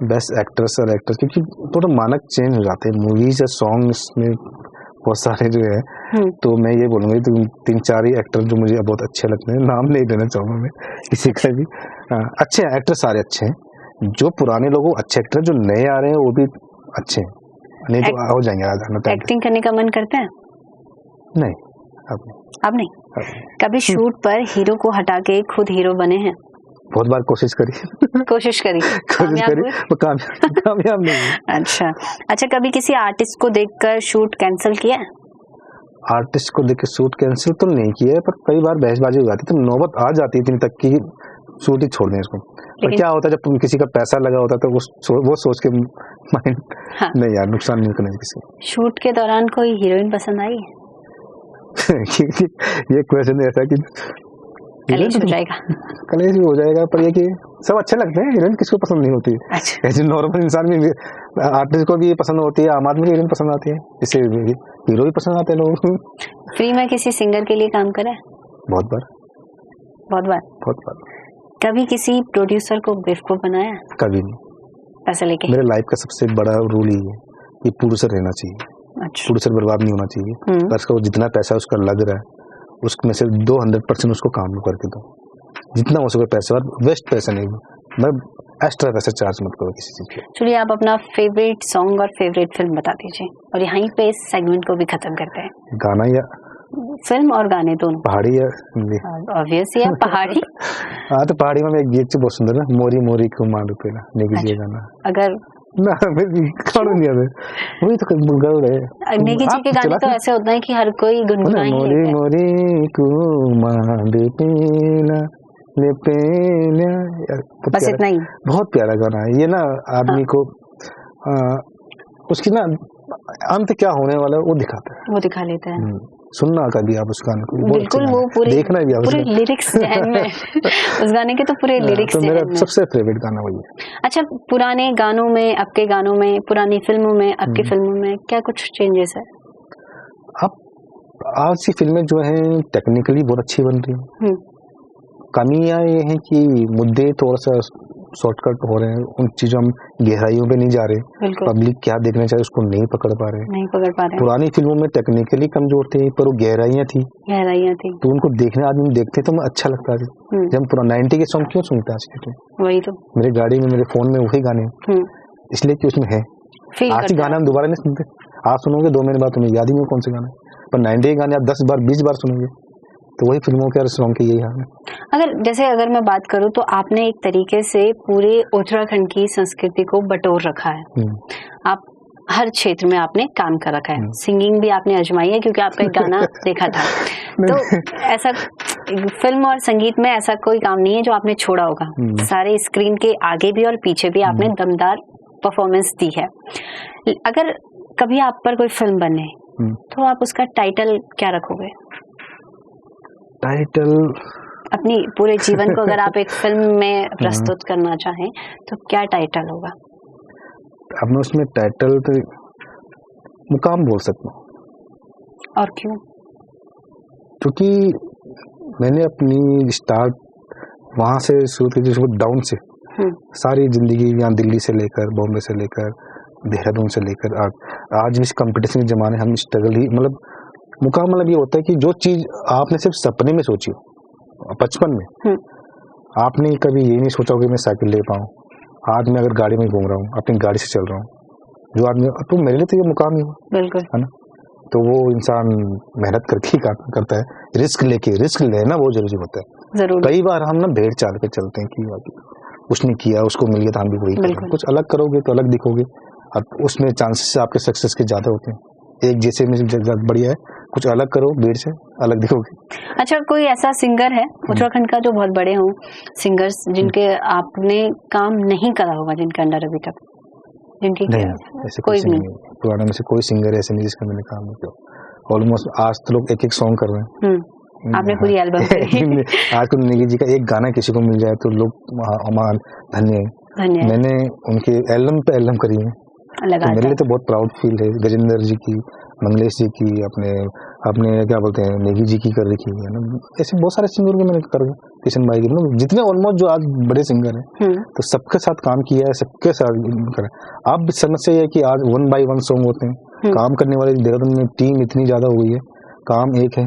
S2: बेस्ट एक्ट्रेस और एक्टर, क्योंकि थोड़ा मानक चेंज हो जाते हैं मूवीज या सॉन्ग्स में बहुत सारे जो है। तो मैं ये बोलूँगा तो 3-4 ही एक्टर जो मुझे बहुत अच्छे लगते हैं, नाम नहीं देना चाहूँगा मैं किसी का भी। अच्छे हैं एक्टर, सारे अच्छे हैं, जो पुराने लोगों अच्छे एक्टर, जो नए आ रहे हैं वो भी अच्छे हैं, नहीं तो हो जाएंगे आधा।
S1: एक्टिंग करने का मन करता है?
S2: नहीं, अब नहीं।
S1: कभी शूट पर हीरो को हटा के खुद हीरो बने हैं?
S2: बहुत बार कोशिश करी।
S1: कोशिश करी,
S2: वो कामयाब नहीं।
S1: अच्छा, कभी किसी आर्टिस्ट को देखकर शूट कैंसिल किया है?
S2: आर्टिस्ट को देख के शूट कैंसिल तो नहीं किया है, पर कई बार बहसबाजी हो जाती, तो नौबत आ जाती है इतनी तक की शूट ही छोड़ दें इसको। पर क्या होता है जब किसी का पैसा लगा होता है तो वो सोच के माइंड नहीं यार, नुकसान नहीं करना किसी को।
S1: शूट के दौरान कोई हीरोइन पसंद आई है?
S2: ये क्वेश्चन ऐसा कि
S1: कलेश हो जाएगा।
S2: कलेश भी हो जाएगा, पर ये कि सब अच्छे लगते हैं, हीरोइन किसको पसंद नहीं होती।
S1: अच्छा।
S2: ऐसे नॉर्मल इंसान भी, आर्टिस्ट को भी पसंद होती है, आम आदमी को हीरोइन पसंद आती है, इसे हीरो भी पसंद आते हैं लोग।
S1: फ्री में किसी सिंगर के लिए काम करा है?
S2: बहुत बार।
S1: कभी किसी प्रोड्यूसर को बेवकूफ बनाया? कभी नहीं। पैसा लेके? मेरे लाइफ का सबसे बड़ा रूल ही है कि प्रोड्यूसर रहना चाहिए। अच्छा। प्रोड्यूसर बर्बाद नहीं होना चाहिए, पर उसका जितना पैसा उसका लग रहा है उसमें से 200% उसको काम करके दो, जितना हो सके पैसा, और वेस्ट पैसा नहीं, मैं एक्स्ट्रा पैसा चार्ज मत करो किसी चीज के। चलिए, आप अपना फेवरेट सॉन्ग और फेवरेट फिल्म बता दीजिए, और यहीं पे इस सेगमेंट को भी खत्म करते हैं। गाना या फिल्म? और गाने दोनों? पहाड़ी या हिंदी? ऑब्वियसली है पहाड़ी। हाँ, तो पहाड़ी में एक गीत बहुत सुंदर है, मोरी मोरी को मार पेला, नेगी जी गाना। अगर ना मैं नहीं आता, वही तो गरुड़ है। नेगी जी के गाने तो ऐसे होते हैं कि हर कोई गुनगुना ही लेता है। मोरी मोरी को मार पेला ले पेला, बस इतना ही। बहुत प्यारा गाना है ये ना, आदमी को उसकी ना अंत क्या होने वाला है वो दिखाता है, वो दिखा लेता है। सुनना कभी आप उस गाने को, बिल्कुल, वो पूरे देखना भी, पूरे लिरिक्स ध्यान में उस गाने के तो पूरे लिरिक्स। तो मेरा सबसे फेवरेट गाना वही है। अच्छा, पुराने गानों में, आपके गानों में, पुरानी फिल्मों में, आपकी फिल्मों में क्या कुछ चेंजेस है? अब आज की फिल्में जो है टेक्निकली बहुत अच्छी बन रही है, कमियां ये है कि मुद्दे थोड़ा सा शॉर्टकट हो रहे हैं, उन चीजों हम गहराइयों पे नहीं जा रहे, पब्लिक क्या देखना चाहिए उसको नहीं पकड़ पा रहे। पुरानी फिल्मों में टेक्निकली कमजोर थे, पर वो गहराइयां थी, तो उनको देखने आदमी देखते तो अच्छा लगता था। जब पुराना 90 के सॉन्ग क्यों सुनते हैं आज के टाइम? वही तो, मेरे गाड़ी में, मेरे फोन में वही गाने, इसलिए कि उसमें है। आज के गाना हम दोबारा नहीं सुनते, आप सुनोगे 2 महीने बाद तुम्हें याद ही नहीं कौन से गाना, पर 90 के गाने आप 10 बार 20 बार सुनोगे, तो वही फिल्मों के और सॉन्ग के यही हाल है। अगर मैं बात करूं तो आपने एक तरीके से पूरे उत्तराखंड की संस्कृति को बटोर रखा है, आप हर क्षेत्र में आपने काम कर रखा है, सिंगिंग भी आपने आजमाई है क्योंकि आपका एक गाना देखा था। तो ऐसा फिल्म और संगीत में ऐसा कोई काम नहीं है जो आपने छोड़ा होगा, सारे स्क्रीन के आगे भी और पीछे भी आपने दमदार परफॉर्मेंस दी है। अगर कभी आप पर कोई फिल्म बने तो आप उसका टाइटल क्या रखोगे? टाइटल अपनी पूरे जीवन को अगर आप एक फिल्म में प्रस्तुत करना चाहें तो क्या टाइटल होगा? अब मैं उसमें टाइटल तो मुकाम बोल सकता हूँ। और क्यों? क्योंकि मैंने अपनी स्टार्ट वहां से शुरू की, जिसको डाउन से सारी जिंदगी, यहाँ दिल्ली से लेकर, बॉम्बे से लेकर, देहरादून से लेकर आज इस कंपटीशन के जमाने हम स्ट्रगल ही, मतलब मुकाम मतलब ये होता है कि जो चीज आपने सिर्फ सपने में सोची हो बचपन में, आपने कभी ये नहीं सोचा कि मैं साइकिल ले पाऊँ, आज मैं अगर गाड़ी में घूम रहा हूँ, अपनी गाड़ी से चल रहा हूँ, जो आदमी, तो मेरे लिए तो ये मुकाम ही हो, बिल्कुल है ना।
S2: तो वो इंसान मेहनत करके ही करता है, रिस्क लेना बहुत जरूरी होता है।
S1: जरूर।
S2: कई बार हम ना भेड़ चाल पे चलते हैं कि उसने किया, उसको मिल गया तो हम भी वही करें। कुछ अलग करोगे तो अलग दिखोगे, और उसमें चांसेस आपके सक्सेस के ज्यादा होते हैं। एक जैसे में बढ़िया है, कुछ अलग करो, भीड़ से अलग दिखोगे।
S1: अच्छा, कोई ऐसा सिंगर है उत्तराखंड का जो बहुत बड़े हों सिंगर्स, जिनके आपने काम नहीं करा होगा, जिनके अंडर अभी तक? जिनकी
S2: ऐसे कोई नहीं, पुराना में से कोई सिंगर ऐसे नहीं जिसका मैंने काम नहीं किया। ऑलमोस्ट आज तो लोग एक सॉन्ग कर रहे हैं।
S1: आपने पूरी एल्बम
S2: आज तो नेगी जी का एक गाना किसी को मिल जाए तो लोग अमान धन्य है। मैंने उनके एल्बम पे एल्बम करी है, तो मेरे लिए तो बहुत प्राउड फील है। गजेंद्र जी की, मंगलेश जी की, अपने क्या बोलते हैं नेगी जी की कर रखी है ना। ऐसे बहुत सारे सिंगर के मैंने कर, किशन भाई की, मतलब जितने ऑलमोस्ट जो आज बड़े सिंगर हैं तो सबके साथ काम किया है, सबके साथ करा। अब समस्या ये है कि आज 1 by 1 सॉन्ग होते हैं, काम करने वाले देहरादून में टीम इतनी ज्यादा हो गई है, काम एक है,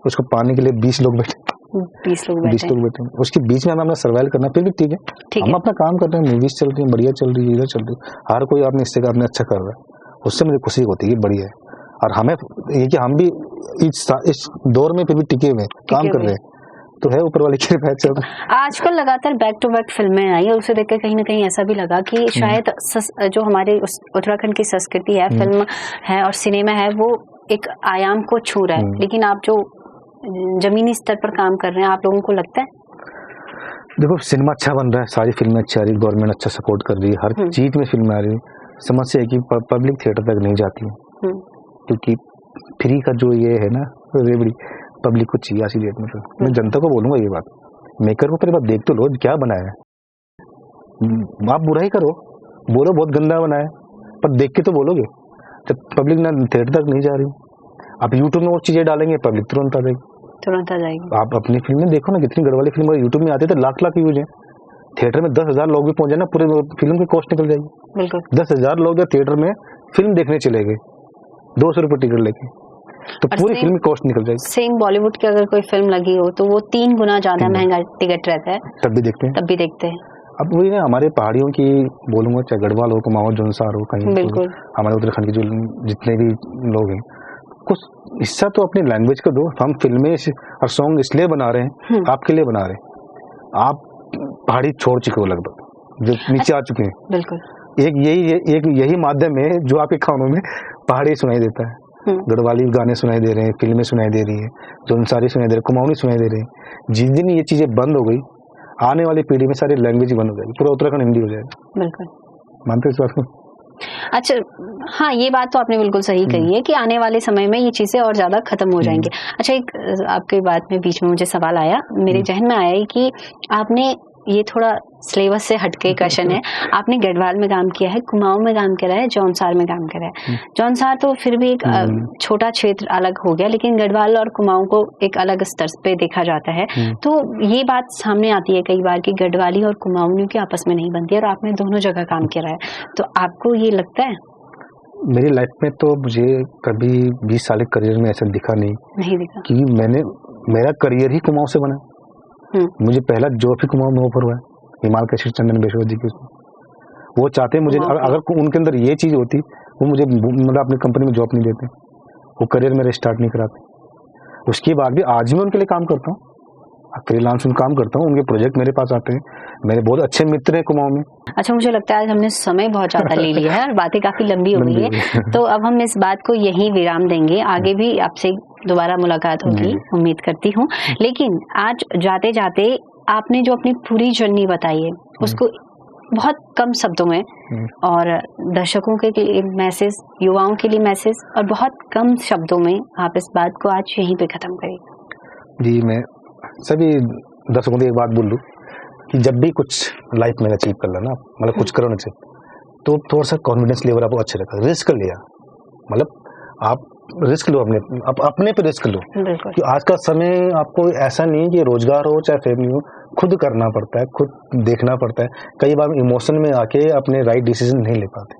S2: उसको पाने के लिए 20 लोग बैठे,
S1: 20 लोग बैठे।
S2: उसके बीच में हमें सर्वाइव करना, फिर भी ठीक है, हम अपना काम कर रहे हैं, मूवीज चल रही है, बढ़िया चल रही है, इधर चल रही है, हर कोई आपने इससे आपने अच्छा कर रहा है, उससे मुझे खुशी होती है, बढ़िया है। और हमें ये कि हम भी इस दौर में फिर भी टिके हुए काम कर रहे हैं, तो है ऊपर वाले की कृपा चल रहा है।
S1: आजकल लगातार बैक टू बैक फिल्में आई, और उसे देखकर कहीं ना कहीं ऐसा भी लगा कि शायद जो हमारे उत्तराखंड की संस्कृति है, फिल्म है और सिनेमा है, वो एक आयाम को छू रहा है। लेकिन आप जो जमीनी स्तर पर काम कर रहे हैं, आप लोगों को लगता है?
S2: देखो, सिनेमा अच्छा बन रहा है, सारी फिल्में अच्छी आ रही है, गवर्नमेंट अच्छा सपोर्ट कर रही है, हर चीज में फिल्में आ रही है। समस्या है कि पब्लिक थिएटर तक नहीं जाती है, क्योंकि फ्री का जो ये है ना रेवड़ी, पब्लिक को चाहिए आज की डेट में। तो मैं जनता को बोलूंगा ये बात, मेकर को पहले बात देख तो लो क्या बनाया है। आप बुराई करो, बोलो बहुत गंदा बनाया, पर देख के तो बोलोगे। जब पब्लिक ना थिएटर तक नहीं जा रही, आप यूट्यूब में वो चीजें डालेंगे, पब्लिक तुरंत आ जाएगी। आप अपनी फिल्में देखो ना, कितनी गढ़वाली फिल्म यूट्यूब में आती है तो लाख व्यूज है। थिएटर में 10,000 लोग भी पहुंचे ना, पूरे फिल्म की कॉस्ट निकल जाएगी।
S1: बिल्कुल
S2: 10,000 लोग थिएटर में फिल्म देखने चले गए 200 रुपए टिकट लेके, तो पूरी फिल्म की कॉस्ट निकल जाएगी।
S1: सेम बॉलीवुड की अगर कोई फिल्म लगी हो तो वो 3 गुना ज्यादा महंगा टिकट रहता है, तब भी देखते हैं।
S2: अब वही ना, हमारे पहाड़ियों की बोलूंगा, चाहे गढ़वाल हो, कुमाऊं, जौनसार हो, कहीं
S1: बिल्कुल
S2: हमारे उत्तराखंड के जो जितने भी लोग हैं, कुछ हिस्सा तो अपनी लैंग्वेज को दो। हम फिल्में और सॉन्ग इसलिए बना रहे हैं, आपके लिए बना रहे हैं। आप पहाड़ी छोड़ चुके हो लगभग, जो नीचे आ चुके हैं।
S1: बिल्कुल
S2: एक यही माध्यम है जो आपके कानों में पहाड़ी सुनाई देता है। गढ़वाली गाने सुनाई दे रहे हैं, फिल्में सुनाई दे रही है, जौनसारी सुनाई दे रही है, कुमाऊनी सुनाई दे रही है। जिस दिन ये चीजें बंद हो गई, आने वाली पीढ़ी में सारी लैंग्वेज बंद हो जाएगी, पूरा उत्तराखंड हिंदी हो जाएगा।
S1: बिल्कुल
S2: मानते हो इस बात को?
S1: अच्छा, हाँ, ये बात तो आपने बिल्कुल सही कही है कि आने वाले समय में ये चीजें और ज्यादा खत्म हो जाएंगी। अच्छा, एक आपकी बात में बीच में मुझे सवाल आया, मेरे जहन में आया कि आपने, ये थोड़ा सिलेबस से हटके क्वेश्चन है, आपने गढ़वाल में काम किया है, कुमाऊं में काम करा है, जौनसार में काम करा है। जौनसार तो फिर भी एक छोटा क्षेत्र अलग हो गया, लेकिन गढ़वाल और कुमाऊं को एक अलग स्तर पे देखा जाता है। तो ये बात सामने आती है कई बार कि गढ़वाली और कुमाऊनियों की आपस में नहीं बनती है, और आपने दोनों जगह काम किया है, तो आपको ये लगता है?
S2: मेरी लाइफ में तो मुझे कभी 20 साल के करियर में ऐसा दिखा नहीं दिखा कि मेरा करियर ही कुमाऊं से बना। मुझे पहला जॉब ही कुमाऊं में ऑफर हुआ है, हिमाल कशिश चंदन बेशवा जी की। उसमें वो चाहते मुझे, अगर उनके अंदर ये चीज होती, वो मुझे मतलब अपनी कंपनी में जॉब नहीं देते, वो करियर मेरा स्टार्ट नहीं कराते। उसके बाद भी आज मैं उनके लिए काम करता हूँ, फ्रीलांस में काम करता हूँ, उनके प्रोजेक्ट मेरे पास आते हैं, मेरे बहुत अच्छे मित्र हैं कुमाऊं में।
S1: अच्छा, मुझे लगता है आज हमने समय बहुत ज्यादा ले लिया है और बातें काफी लंबी हो गई है, तो अब हम इस बात को यहीं विराम देंगे। आगे भी आपसे दोबारा मुलाकात होगी, उम्मीद करती हूँ। लेकिन आज जाते जाते आपने जो अपनी पूरी जर्नी बताई है, उसको बहुत कम शब्दों में और दर्शकों के लिए मैसेज, युवाओं के लिए मैसेज, और बहुत कम शब्दों में आप इस बात को आज यहीं पे खत्म करें।
S2: जी, मैं सभी दर्शकों को एक बात बोल लूं कि जब भी कुछ लाइफ में अचीव कर लेना, मतलब कुछ करो ना चाहिए, तो थोड़ा सा कॉन्फिडेंस लेवल आपको अच्छा रहता है। रिस्क लिया, मतलब आप रिस्क लो, अपने पे रिस्क लो, कि आज का समय आपको ऐसा नहीं है कि रोजगार हो चाहे फैमिली हो, खुद करना पड़ता है, खुद देखना पड़ता है। कई बार इमोशन में आके अपने राइट डिसीजन नहीं ले पाते,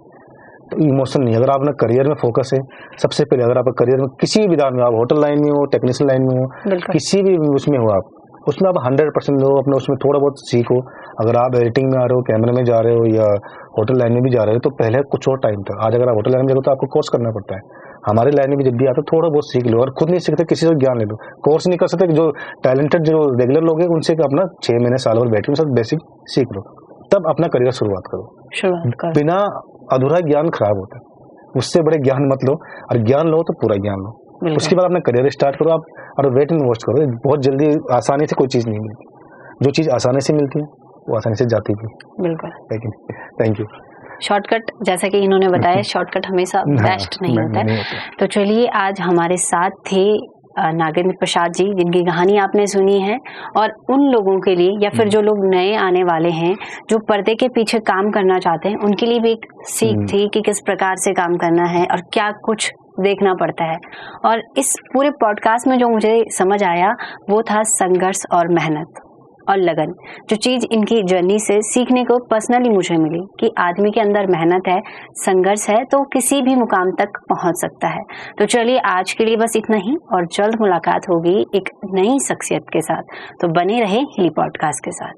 S2: तो इमोशन नहीं, अगर आप अपना करियर में फोकस है, सबसे पहले अगर आप करियर में किसी भी विधान में, आप होटल लाइन में हो, टेक्निशियन लाइन में हो, किसी भी उसमें हो, आप उसमें आप 100% दो, अपने उसमें थोड़ा बहुत सीखो। अगर आप एडिटिंग में आ रहे हो, कैमरे में जा रहे हो, या होटल लाइन में भी जा रहे हो, तो पहले कुछ और टाइम था। आज अगर आप होटल लाइन में जाओ तो आपको कोर्स करना पड़ता है, हमारे लाइन में भी जब भी आता थोड़ा बहुत सीख लो, और खुद नहीं सीखते किसी से ज्ञान ले लो। कोर्स नहीं कर सकते, जो टैलेंटेड जो रेगुलर लोग हैं उनसे अपना 6 महीने साल भर बैठ के सब बेसिक सीख लो, तब अपना करियर शुरुआत करो। बिना अधूरा ज्ञान खराब होता है, उससे बड़े ज्ञान मत लो, और ज्ञान लो तो पूरा ज्ञान लो, उसके बाद अपना करियर स्टार्ट करो आप, और वेट एंड वॉच करो। बहुत जल्दी आसानी से कोई चीज़ नहीं मिलती, जो चीज़ आसानी से मिलती है वो आसानी से जाती भी।
S1: बिल्कुल,
S2: लेकिन थैंक यू।
S1: शॉर्टकट, जैसा कि इन्होंने बताया, शॉर्टकट हमेशा बेस्ट नहीं होता है। तो चलिए, आज हमारे साथ थे नागेंद्र प्रसाद जी, जिनकी कहानी आपने सुनी है, और उन लोगों के लिए या फिर जो लोग नए आने वाले हैं जो पर्दे के पीछे काम करना चाहते हैं, उनके लिए भी एक सीख थी कि किस प्रकार से काम करना है और क्या कुछ देखना पड़ता है। और इस पूरे पॉडकास्ट में जो मुझे समझ आया वो था संघर्ष और मेहनत और लगन। जो चीज़ इनकी जर्नी से सीखने को पर्सनली मुझे मिली कि आदमी के अंदर मेहनत है, संघर्ष है, तो किसी भी मुकाम तक पहुंच सकता है। तो चलिए, आज के लिए बस इतना ही, और जल्द मुलाकात होगी एक नई शख्सियत के साथ। तो बने रहे हिली पॉडकास्ट के साथ।